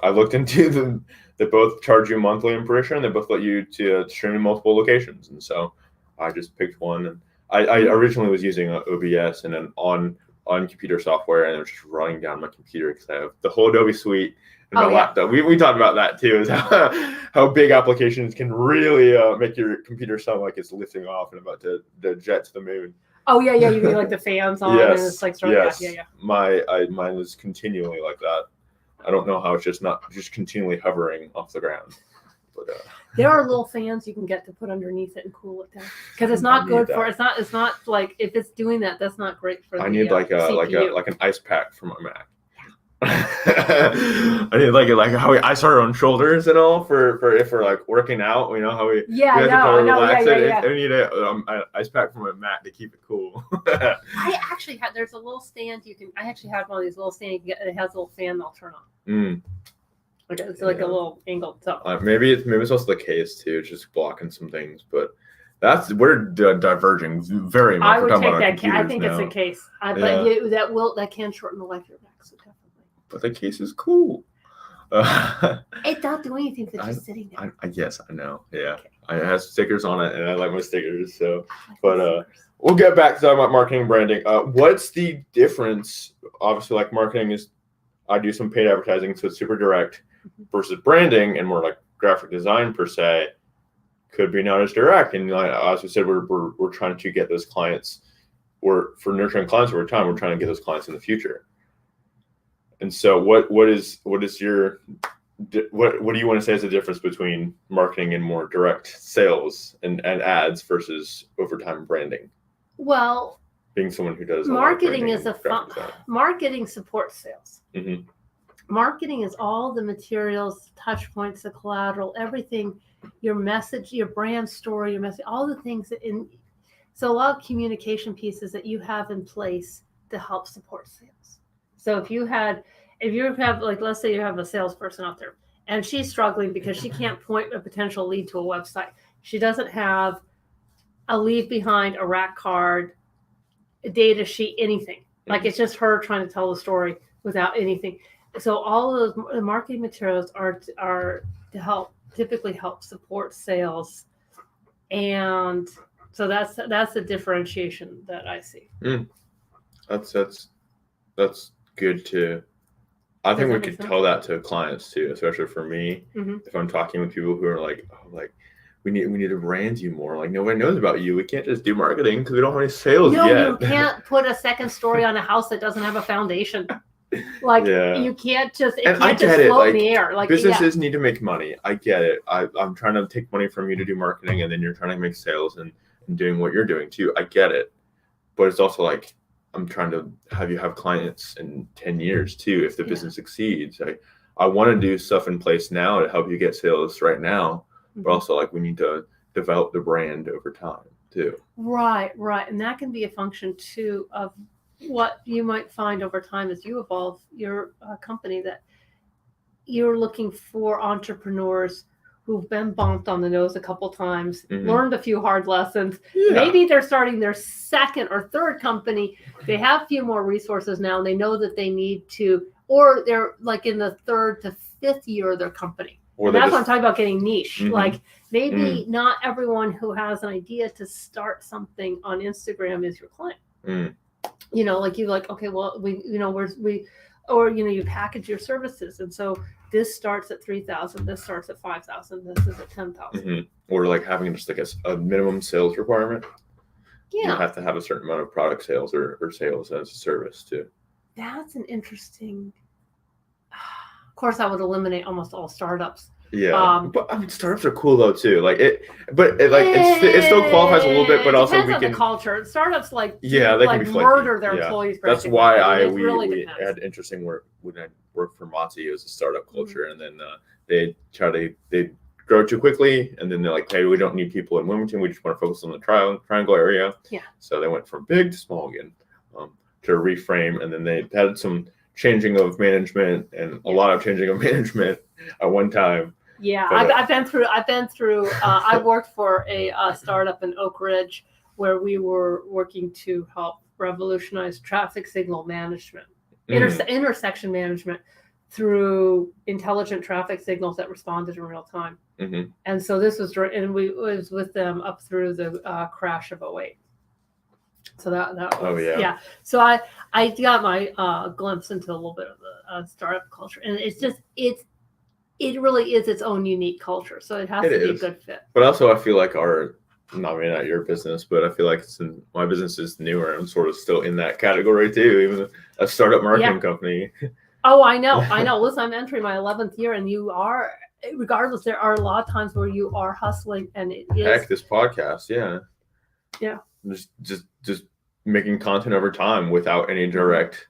I looked into them. They both charge you monthly in Parisha, and they both let you to stream in multiple locations. And so I just picked one. And I originally was using OBS and an on computer software, and it was just running down my computer because I have the whole Adobe suite and my laptop. We talked about that too, is how big applications can really make your computer sound like it's lifting off and about to jet to the moon. Oh yeah, you need like the fans on, and it's like yeah. Mine was continually like that. I don't know how it's just continually hovering off the ground. But there are little fans you can get to put underneath it and cool it down, because it's not good for it's not like, if it's doing that, that's not great for. I need like CPU. like an ice pack for my Mac. I need like how we ice our own shoulders and all for if we're like working out, you know how we relax it. I need an ice pack for my Mac to keep it cool. I actually had, there's a little stand I actually had one of these little stands you can get, it has a little fan that'll turn on. Okay, it's like a little angled top. Maybe it's also the case too. It's just blocking some things, but we're diverging very much. I would take that case. I think it's a case, but that can shorten the life of your Mac. So definitely. But the case is cool. It don't do anything if it's just sitting there. Yes, I know. Yeah, okay. It has stickers on it, and I like my stickers. So, we'll get back to talking about marketing and branding. What's the difference? Obviously, like marketing is, I do some paid advertising, so it's super direct, versus branding and more like graphic design per se, could be not as direct. And as we said, we're trying to get those clients, or for nurturing clients over time, we're trying to get those clients in the future. And so what do you want to say is the difference between marketing and more direct sales and ads versus overtime branding? Well, being someone who does marketing marketing supports sales. Mm-hmm. Marketing is all the materials, touch points, the collateral, everything, your message, your brand story, your message, all the things so a lot of communication pieces that you have in place to help support sales. So if you have like, let's say you have a salesperson out there and she's struggling because she can't point a potential lead to a website. She doesn't have a leave behind, a rack card, a data sheet, anything. Like, it's just her trying to tell the story without anything. So all of those marketing materials are to typically help support sales. And so that's the differentiation that I see. That's good to. I think we could tell that to clients too, especially for me. Mm-hmm. If I'm talking with people who are like, we need to brand you more. Like, nobody knows about you. We can't just do marketing because we don't have any sales yet. You can't put a second story on a house that doesn't have a foundation. Like Yeah. you can't just And I can't just get it, float like, in the air. Like businesses need to make money. I get it. I'm trying to take money from you to do marketing, and then you're trying to make sales and doing what you're doing too. I get it. But it's also like, I'm trying to have you have clients in 10 years too if the business succeeds. I want to do stuff in place now to help you get sales right now, but also like we need to develop the brand over time too. Right. And that can be a function too of what you might find over time as you evolve your company, that you're looking for entrepreneurs who've been bumped on the nose a couple times, learned a few hard lessons. Yeah. Maybe they're starting their second or third company. They have a few more resources now, and they know that they need to, or they're like in the third to fifth year of their company. And that's what I'm talking about, getting niche. Like maybe not everyone who has an idea to start something on Instagram is your client. You know, like okay, well, you package your services, and so this starts at 3,000, this starts at 5,000, this is at 10,000. Or like having just like a minimum sales requirement. Yeah, you have to have a certain amount of product sales or sales as a service too. That's an interesting. Of course, I would eliminate almost all startups. Yeah, but I mean, startups are cool though too. Like it still qualifies a little bit, but also we can. The culture. Startups they can be murder their employees. That's why we had interesting work when I worked for Mozzie. It was a startup culture, and then they grow too quickly, and then they're like, hey, we don't need people in Wilmington. We just want to focus on the triangle area. Yeah. So they went from big to small again, to reframe, and then they had some changing of management and a lot of changing of management at one time. Yeah, I've been through. I worked for a startup in Oak Ridge where we were working to help revolutionize traffic signal management, intersection management through intelligent traffic signals that responded in real time. And so this was, and we was with them up through the crash of 2008. So that was, yeah. So I got my glimpse into a little bit of the startup culture, and it really is its own unique culture. So it has to be a good fit. But also, I feel like not your business, but I feel like my business is newer. I'm sort of still in that category too, even a startup marketing company. Oh, I know. Listen, I'm entering my 11th year, and you are, regardless, there are a lot of times where you are hustling, and it is. Heck, this podcast, yeah. Just making content over time without any direct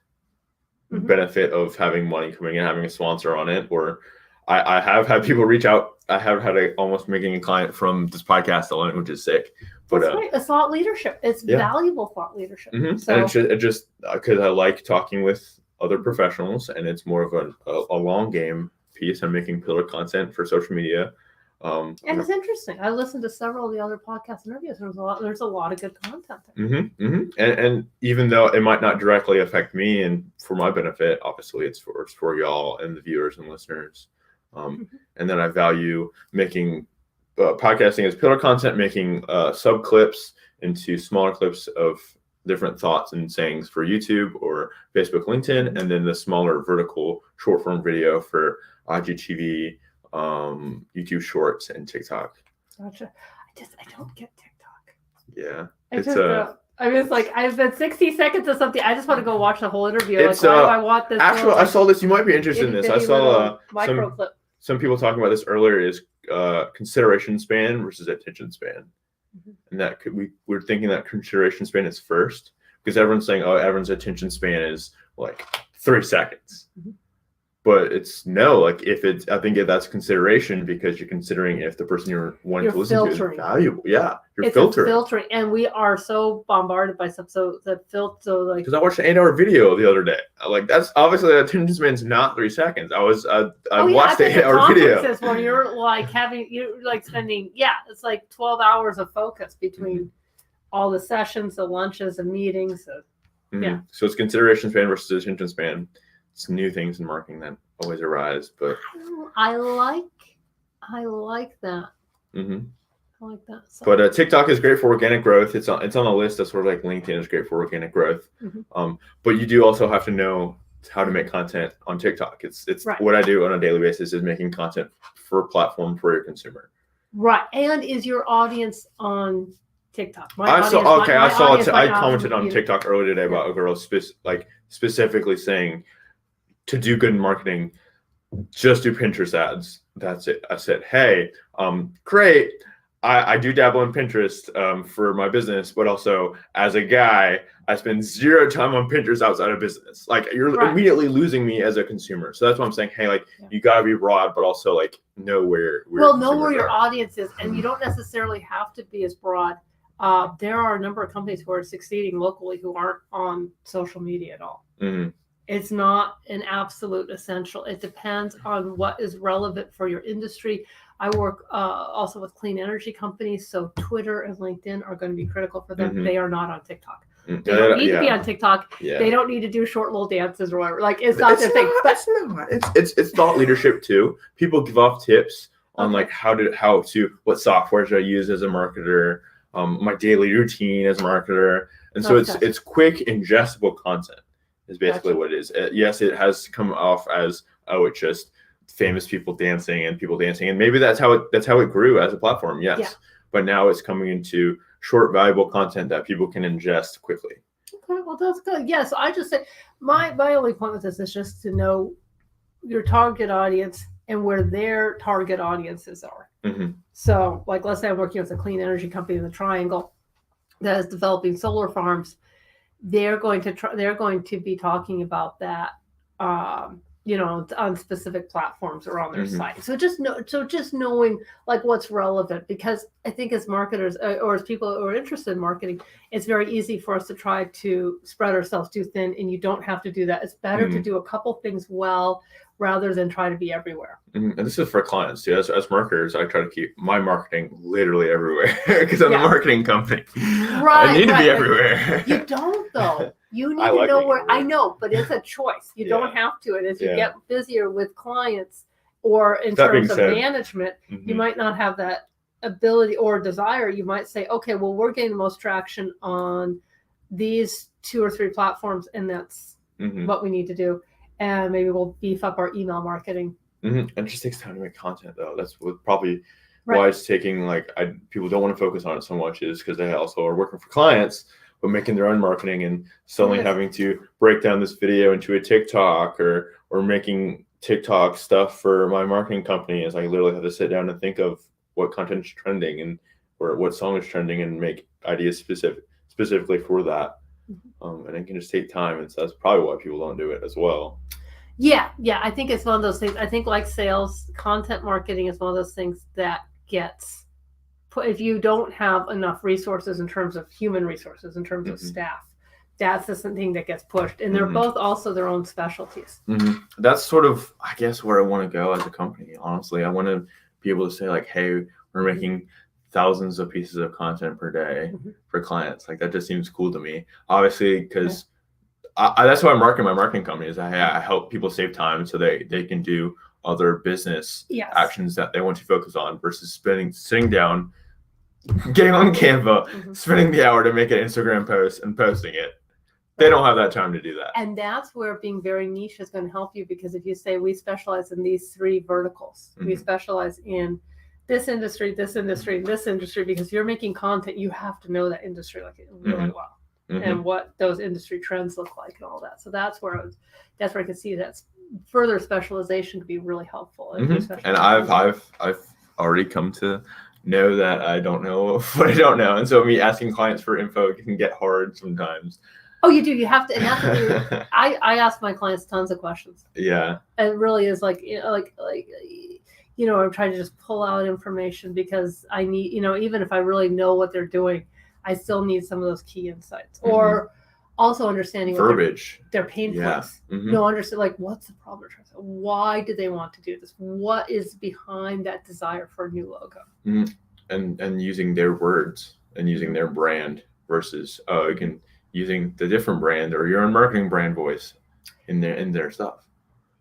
benefit of having money coming in, having a sponsor on it, or I have had people reach out. I have had almost making a client from this podcast alone, which is sick. But that's right. It's thought leadership. It's valuable thought leadership. So, and it just because I like talking with other professionals, and it's more of a long game piece. I'm making pillar content for social media. And it's interesting. I listened to several of the other podcast interviews. There's a lot of good content there. And even though it might not directly affect me and for my benefit, obviously it's for y'all and the viewers and listeners. And then I value making podcasting as pillar content, making sub clips into smaller clips of different thoughts and sayings for YouTube or Facebook, LinkedIn, and then the smaller vertical short form video for IGTV, YouTube Shorts, and TikTok. Gotcha. I don't get TikTok. Yeah, it's like I've been 60 seconds or something. I just want to go watch the whole interview. Like, why do I want this? Actually, I saw this. You might be interested in this. I saw micro clip. Some people talking about this earlier. Is consideration span versus attention span, and that we're thinking that consideration span is first because everyone's saying, oh, everyone's attention span is like 3 seconds. But it's like I think that's consideration because you're considering if the person you're wanting to listen to is valuable. Yeah, you're filtering. And we are so bombarded by stuff. So the filter, like, because I watched an 8-hour video the other day. Like that's obviously the attention span is not 3 seconds. I watched the 8-hour video. When you're like spending it's like 12 hours of focus between all the sessions, the lunches, and meetings. So, So it's consideration span versus attention span. Some new things in marketing that always arise, but I like that. I like that. So. But TikTok is great for organic growth. It's on the list. That's sort of like LinkedIn is great for organic growth. But you do also have to know how to make content on TikTok. It's right. What I do on a daily basis is making content for a platform for your consumer. Right. And is your audience on TikTok? I commented on TikTok earlier today about a girl specifically saying to do good marketing, just do Pinterest ads. That's it. I said, hey, great. I do dabble in Pinterest for my business, but also as a guy, I spend zero time on Pinterest outside of business. Like you're immediately losing me as a consumer. So that's why I'm saying, hey, like you gotta be broad, but also like know where your audience is, and you don't necessarily have to be as broad. There are a number of companies who are succeeding locally who aren't on social media at all. Mm-hmm. It's not an absolute essential. It depends on what is relevant for your industry. I work also with clean energy companies, so Twitter and LinkedIn are going to be critical for them. Mm-hmm. They are not on TikTok. They don't need to be on TikTok. Yeah. They don't need to do short little dances or whatever. Like it's not their thing. But it's thought leadership too. People give off tips on like what software should I use as a marketer, my daily routine as a marketer, and so it's quick, ingestible content is basically what it is. Yes, it has come off as it's just famous people dancing, and maybe that's how it grew as a platform. Yes, yeah. But now it's coming into short, valuable content that people can ingest quickly. Okay, well that's good. Yeah, so I just say my only point with this is just to know your target audience and where their target audiences are. Mm-hmm. So, like, let's say I'm working with a clean energy company in the Triangle that is developing solar farms. They're going to be talking about that, on specific platforms or on their site. So just knowing like what's relevant, because I think as marketers or as people who are interested in marketing, it's very easy for us to try to spread ourselves too thin, and you don't have to do that. It's better to do a couple things well rather than try to be everywhere. And this is for clients too. As marketers, I try to keep my marketing literally everywhere because I'm a marketing company. Right, I need to be everywhere. You don't though. You need to know where. I know, but it's a choice. You don't have to. And as you get busier with clients or in terms of management, you might not have that ability or desire. You might say, okay, well, we're getting the most traction on these 2 or 3 platforms, and that's what we need to do. And maybe we'll beef up our email marketing. It just takes time to make content, though. That's probably why it's taking people don't want to focus on it so much, is because they also are working for clients, but making their own marketing and suddenly having to break down this video into a TikTok or making TikTok stuff for my marketing company. Is I literally have to sit down and think of what content is trending or what song is trending and make ideas specifically for that. And it can just take time, and so that's probably why people don't do it as well. Yeah, I think it's one of those things. I think like sales, content marketing is one of those things that gets put, if you don't have enough resources in terms of human resources, in terms of staff, that's the thing that gets pushed. And they're both also their own specialties. That's sort of, I guess, where I want to go as a company. Honestly, I want to be able to say like, hey, we're making thousands of pieces of content per day for clients. Like that just seems cool to me. Obviously, because that's why I market my marketing company. Is I help people save time so they can do other business actions that they want to focus on versus sitting down, getting on Canva, spending the hour to make an Instagram post and posting it. They don't have that time to do that. And that's where being very niche is going to help you, because if you say we specialize in these 3 verticals, we specialize in this industry, this industry, and this industry, because you're making content, you have to know that industry like really well. And what those industry trends look like and all that. So that's where I can see that further specialization could be really helpful. And I've already come to know that I don't know what I don't know, and so me asking clients for info can get hard sometimes. Oh, you do. You have to, and that's what I ask my clients tons of questions. Yeah, and it really is like I'm trying to just pull out information, because I need, even if I really know what they're doing, I still need some of those key insights, or also understanding verbiage, their pain points. Understand like what's the problem? Why do they want to do this? What is behind that desire for a new logo? And using their words and using their brand versus using the different brand or your own marketing brand voice in their stuff.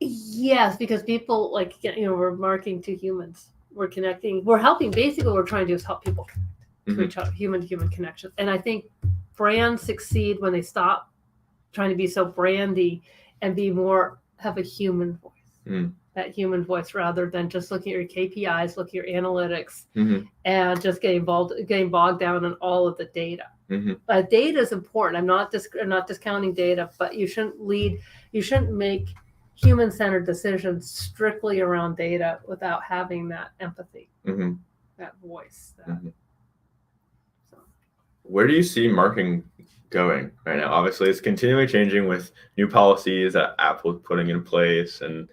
Yes, because people we're marketing to humans. We're connecting. We're helping. Basically, what we're trying to do is help people connect to each other, human-to-human connections. And I think brands succeed when they stop trying to be so brandy and have a human voice. That human voice, rather than just looking at your KPIs, looking at your analytics, and just getting bogged down in all of the data. Data is important. I'm not discounting data, but you shouldn't make human-centered decisions strictly around data without having that empathy, that voice. So. Where do you see marketing going right now? Obviously, it's continually changing with new policies that Apple's putting in place, and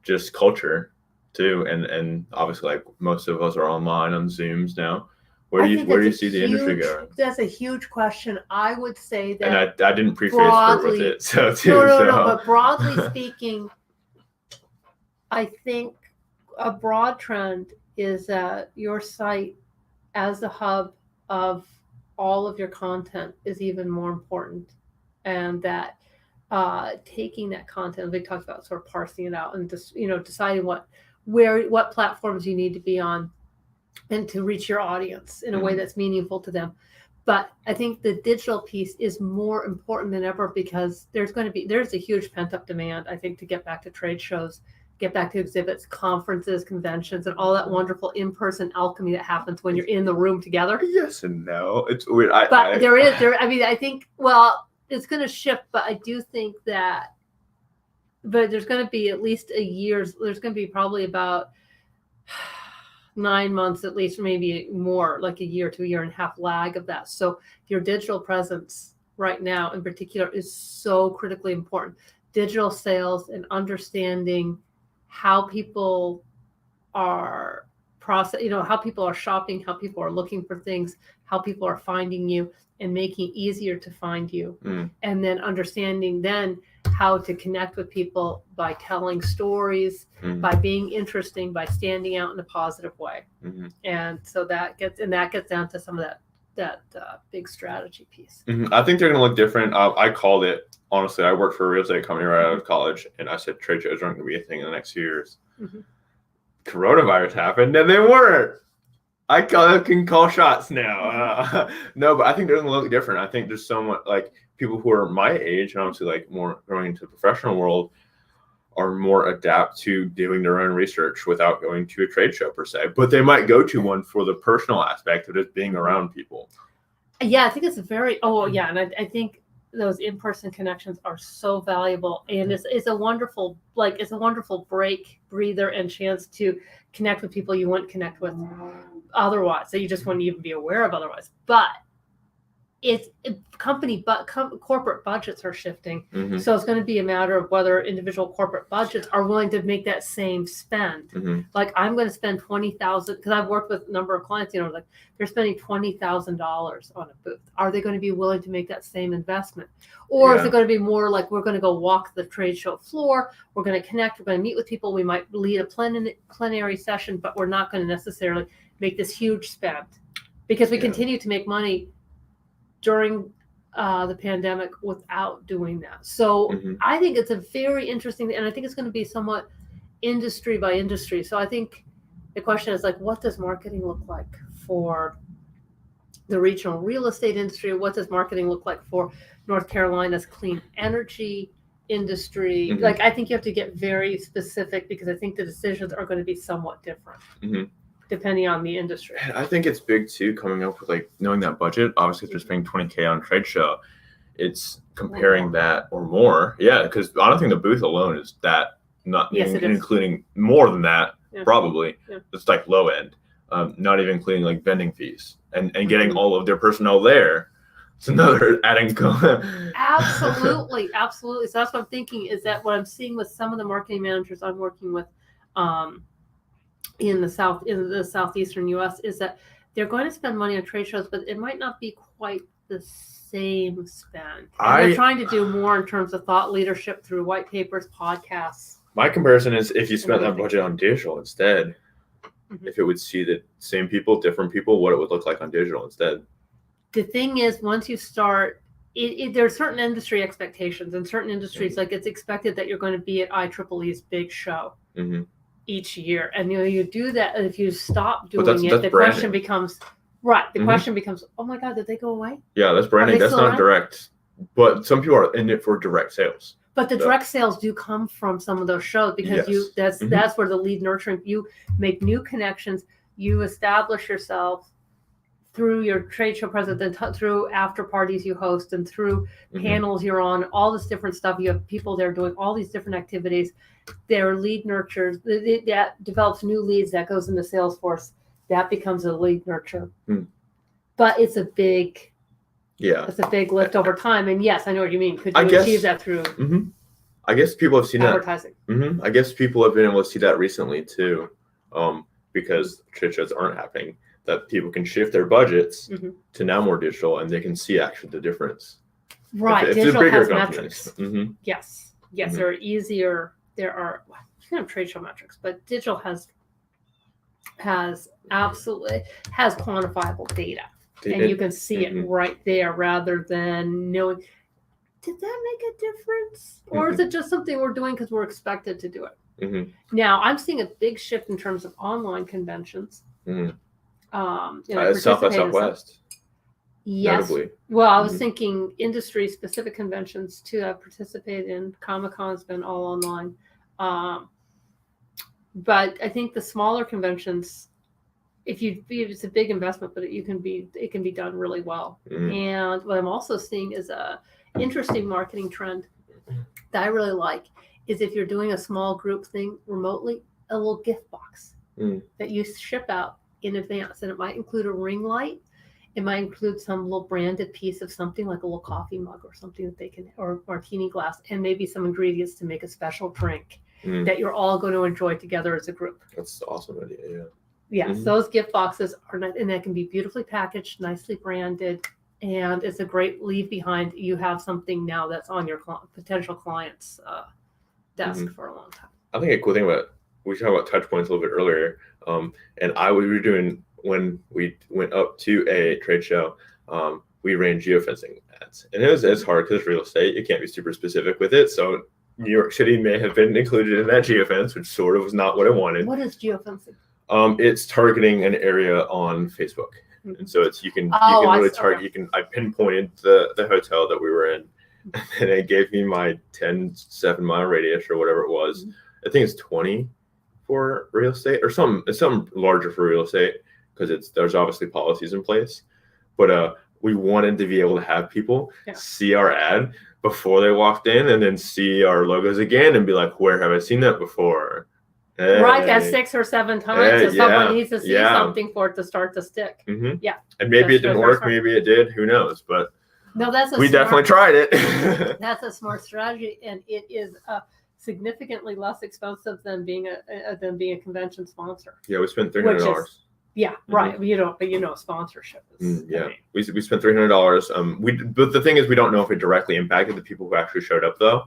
just culture too. And obviously, like most of us are online on Zooms now. Where do you see the industry going? That's a huge question. I would say that, and I didn't preface with it, so too. No. But broadly speaking, I think a broad trend is that your site as a hub of all of your content is even more important, and that taking that content, we talked about sort of parsing it out and just deciding what platforms you need to be on and to reach your audience in a way that's meaningful to them. But I think the digital piece is more important than ever, because there's a huge pent-up demand, I think, to get back to trade shows, get back to exhibits, conferences, conventions, and all that wonderful in-person alchemy that happens when you're in the room together. Yes and no. It's weird. I think, well, it's going to shift, but I do think that, but there's going to be at least there's going to be probably about 9 months at least, maybe more, like a year to a year and a half lag of that. So your digital presence right now in particular is so critically important. Digital sales and understanding how people are how people are shopping, how people are looking for things, how people are finding you, and making it easier to find you. And then understanding then how to connect with people by telling stories, by being interesting, by standing out in a positive way. And so that gets down to some of that big strategy piece. I think they're going to look different. I called it, honestly. I worked for a real estate company right out of college, and I said trade shows aren't going to be a thing in the next few years. Coronavirus happened, and they weren't. I can call shots now. No, but I think they're going to look different. I think there's somewhat like people who are my age, and obviously like more growing into the professional world, are more adapt to doing their own research without going to a trade show per se. But they might go to one for the personal aspect of just being around people. Yeah, I think it's and I think those in-person connections are so valuable, and it's a wonderful breather and chance to connect with people you wouldn't connect with otherwise, that you just wouldn't even be aware of otherwise. But corporate budgets are shifting. So it's going to be a matter of whether individual corporate budgets are willing to make that same spend. Like, I'm going to spend $20,000, because I've worked with a number of clients, like they're spending $20,000 on a booth. Are they going to be willing to make that same investment? Or is it going to be more like, we're going to go walk the trade show floor, we're going to connect, we're going to meet with people, we might lead a plenary session, but we're not going to necessarily make this huge spend, because we continue to make money during the pandemic without doing that. So I think it's a very interesting, and I think it's going to be somewhat industry by industry. So I think the question is, like, what does marketing look like for the regional real estate industry? What does marketing look like for North Carolina's clean energy industry? Like, I think you have to get very specific, because I think the decisions are going to be somewhat different. Depending on the industry. And I think it's big too, coming up with like knowing that budget. Obviously, if you're spending $20,000 on a trade show, it's comparing that or more. Yeah, because I don't think the booth alone is that, not including more than that, probably. It's like low end, not even including like vending fees and getting all of their personnel there. It's another adding. Absolutely. So that's what I'm thinking, is that what I'm seeing with some of the marketing managers I'm working with, in the southeastern U.S., is that they're going to spend money on trade shows, but it might not be quite the same spend. They're trying to do more in terms of thought leadership through white papers, podcasts. My comparison is, if you spent that budget on digital instead, if it would see the same people, different people, what it would look like on digital instead. The thing is, once you start, there are certain industry expectations. In certain industries, like, it's expected that you're going to be at IEEE's big show each year, and you do that, and if you stop doing it, the question becomes oh my God, did they go away? Yeah, that's branding. That's not direct, but some people are in it for direct sales. But the direct sales do come from some of those shows, because that's where the lead nurturing, you make new connections, you establish yourself through your trade show presence, and through after parties you host, and through panels you're on, all this different stuff. You have people there doing all these different activities. They're lead nurtures. That develops new leads that goes into Salesforce. That becomes a lead nurture. But it's a big lift over time. And yes, I know what you mean. Could you achieve that through I guess people have seen advertising? That. I guess people have been able to see that recently too, because trade shows aren't happening. That people can shift their budgets to now more digital, and they can see actually the difference. Right, if digital has companies. metrics. Yes, they're easier. You can have trade show metrics, but digital has quantifiable data, and you can see it right there rather than knowing. Did that make a difference, or is it just something we're doing because we're expected to do it? Now, I'm seeing a big shift in terms of online conventions. South by Southwest. Yes. Notably. Well, I was thinking industry-specific conventions too. I participate in. Comic-Con's been all online, but I think the smaller conventions, it's a big investment, but it can be done really well. And what I'm also seeing is a interesting marketing trend that I really like is if you're doing a small group thing remotely, a little gift box that you ship out in advance, and it might include a ring light. It might include some little branded piece of something like a little coffee mug or something that they can, or martini glass, and maybe some ingredients to make a special drink that you're all going to enjoy together as a group. That's an awesome idea. Yeah. Yes, those gift boxes are nice, and that can be beautifully packaged, nicely branded, and it's a great leave behind. You have something now that's on your potential client's desk for a long time. I think a cool thing about, we talked about touch points a little bit earlier, and we were doing, when we went up to a trade show, we ran geofencing ads, and it's hard because it's real estate. You can't be super specific with it, so New York City may have been included in that geofence, which sort of was not what I wanted. What is geofencing? It's targeting an area on Facebook, and so you can really target. Okay. I pinpointed the hotel that we were in, and it gave me my 7-mile radius or whatever it was. I think it's 20 for real estate, or it's something larger for real estate, because there's obviously policies in place. But we wanted to be able to have people see our ad before they walked in, and then see our logos again and be like, where have I seen that before? Hey. Right, that's 6 or 7 times. So someone needs to see something for it to start to stick. Yeah. And maybe it didn't work, maybe it did, who knows? But no, we definitely tried it. That's a smart strategy, and it is significantly less expensive than being a convention sponsor. Yeah, we spent $300. Right. But sponsorship is. We spent $300. But the thing is, we don't know if it directly impacted the people who actually showed up, though.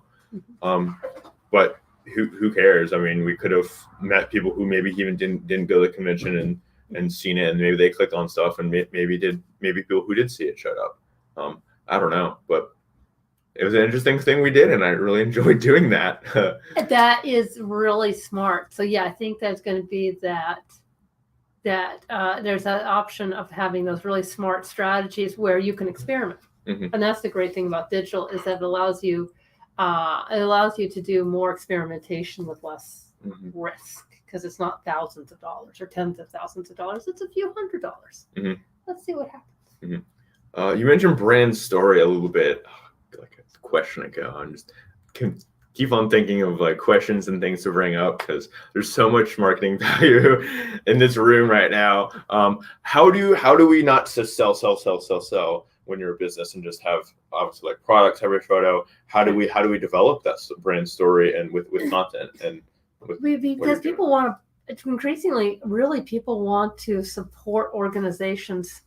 But who cares? I mean, we could have met people who maybe even didn't go to the convention and seen it, and maybe they clicked on stuff, and maybe people who did see it showed up. I don't know, but it was an interesting thing we did, and I really enjoyed doing that. That is really smart. So I think there's going to be that there's an option of having those really smart strategies where you can experiment. And that's the great thing about digital, is that it allows you to do more experimentation with less risk, because it's not thousands of dollars or tens of thousands of dollars. It's a few $100s. Let's see what happens. You mentioned brand story a little bit. Like a question ago, I'm just keep on thinking of like questions and things to bring up, because there's so much marketing value in this room right now. How do we not just sell when you're a business and just have obviously like products, every photo? How do we develop that brand story and with content and because people want to, increasingly really people want to support organizations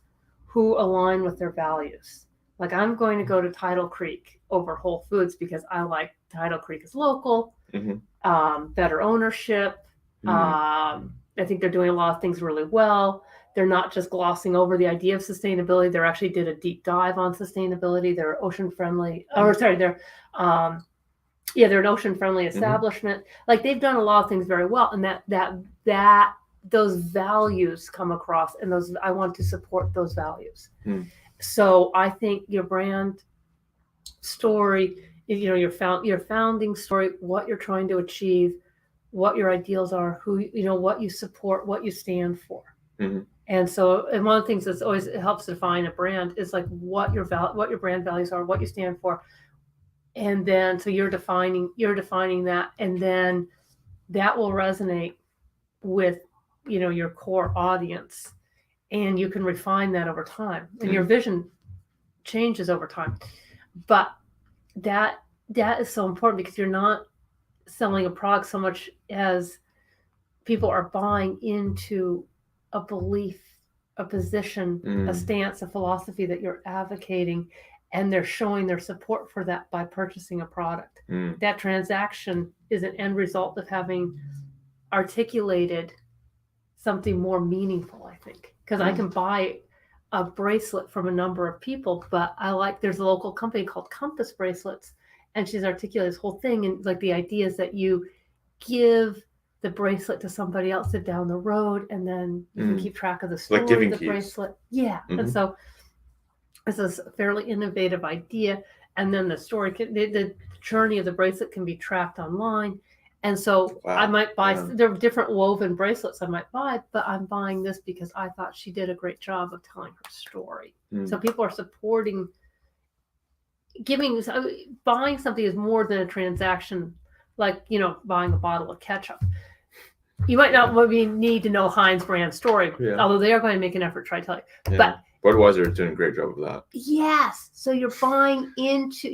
who align with their values. Like, I'm going to go to Tidal Creek over Whole Foods because I like Tidal Creek is local, better ownership. I think they're doing a lot of things really well. They're not just glossing over the idea of sustainability. They actually did a deep dive on sustainability. They're ocean friendly. They're an ocean friendly establishment. Like, they've done a lot of things very well, and that those values come across, and I want to support those values. So I think your brand story, your founding story, what you're trying to achieve, what your ideals are, what you support, what you stand for. And so, and one of the things that's always it helps define a brand is like what your brand values are, what you stand for. And then, so you're defining that, and then that will resonate with, your core audience, and you can refine that over time, and your vision changes over time. But that is so important, because you're not selling a product so much as people are buying into a belief, a position, a stance, a philosophy that you're advocating, and they're showing their support for that by purchasing a product. That transaction is an end result of having articulated something more meaningful, I think, because I can buy a bracelet from a number of people, but there's a local company called Compass Bracelets, and she's articulated this whole thing, and like the idea is that you give the bracelet to somebody else down the road, and then you can keep track of the story of the bracelet. Yeah. And so it's a fairly innovative idea. And then the story the journey of the bracelet can be tracked online. And so I might buy, there are different woven bracelets I might buy, but I'm buying this because I thought she did a great job of telling her story. So people are supporting, buying something is more than a transaction, like, buying a bottle of ketchup. You might not need to know Heinz brand story, although they are going to make an effort to try to tell you. Yeah. But Budweiser is doing a great job of that. Yes. So you're buying into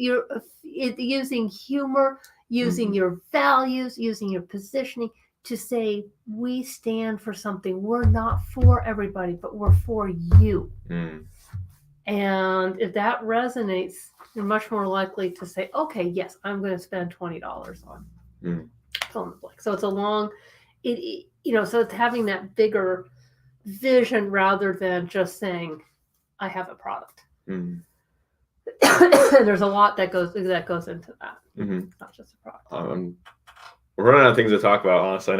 using humor, using your values, using your positioning to say, we stand for something. We're not for everybody, but we're for you. And if that resonates, you're much more likely to say, okay, yes, I'm going to spend $20 on fill in the blank. So it's a long, so it's having that bigger vision rather than just saying, I have a product. There's a lot that goes into that. Not just a product. We're running out of things to talk about, honestly.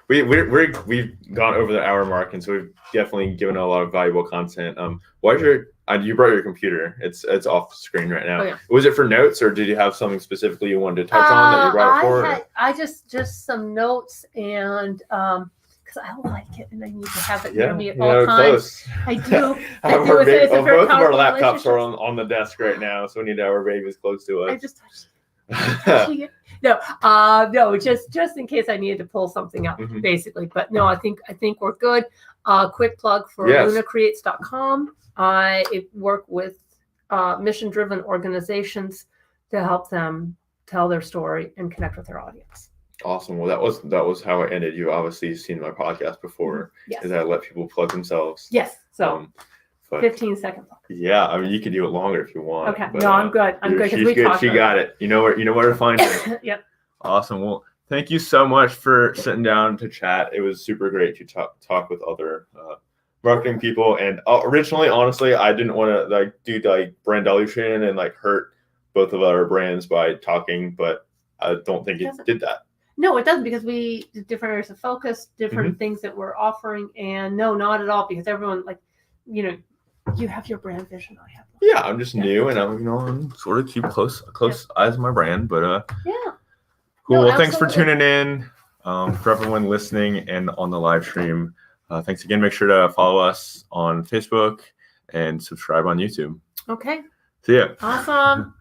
We've gone over the hour mark, and so we've definitely given a lot of valuable content. You brought your computer. It's off screen right now. Oh, yeah. Was it for notes, or did you have something specifically you wanted to touch on that you brought it for? I just some notes, and because I like it and I need to have it near me at all times. Close. I do. Both of our laptops are on the desk right now, so we need to have our babies close to us. I just touched it. No, just in case I needed to pull something up, basically. But no, I think we're good. Quick plug for lunacreates.com. I work with mission-driven organizations to help them tell their story and connect with their audience. Awesome. Well, that was how it ended. You obviously seen my podcast before. Yes. Is I let people plug themselves. Yes. So 15-second plug. Yeah, I mean, you can do it longer if you want. Okay. But, no, I'm good. I'm good because we talked. She got it. You know where to find her. Yep. Awesome. Well, thank you so much for sitting down to chat. It was super great to talk with other marketing people. And originally, honestly, I didn't want to do brand dilution and hurt both of our brands by talking, but I don't think it did that. No, it doesn't, because we different areas of focus, different things that we're offering, and no, not at all, because everyone you have your brand vision. I have. Yeah, I'm just new, and I'm sort of keep close eyes on my brand, but yeah. Cool. Well, thanks for tuning in. For everyone listening and on the live stream, thanks again. Make sure to follow us on Facebook and subscribe on YouTube. Okay. See ya. Awesome.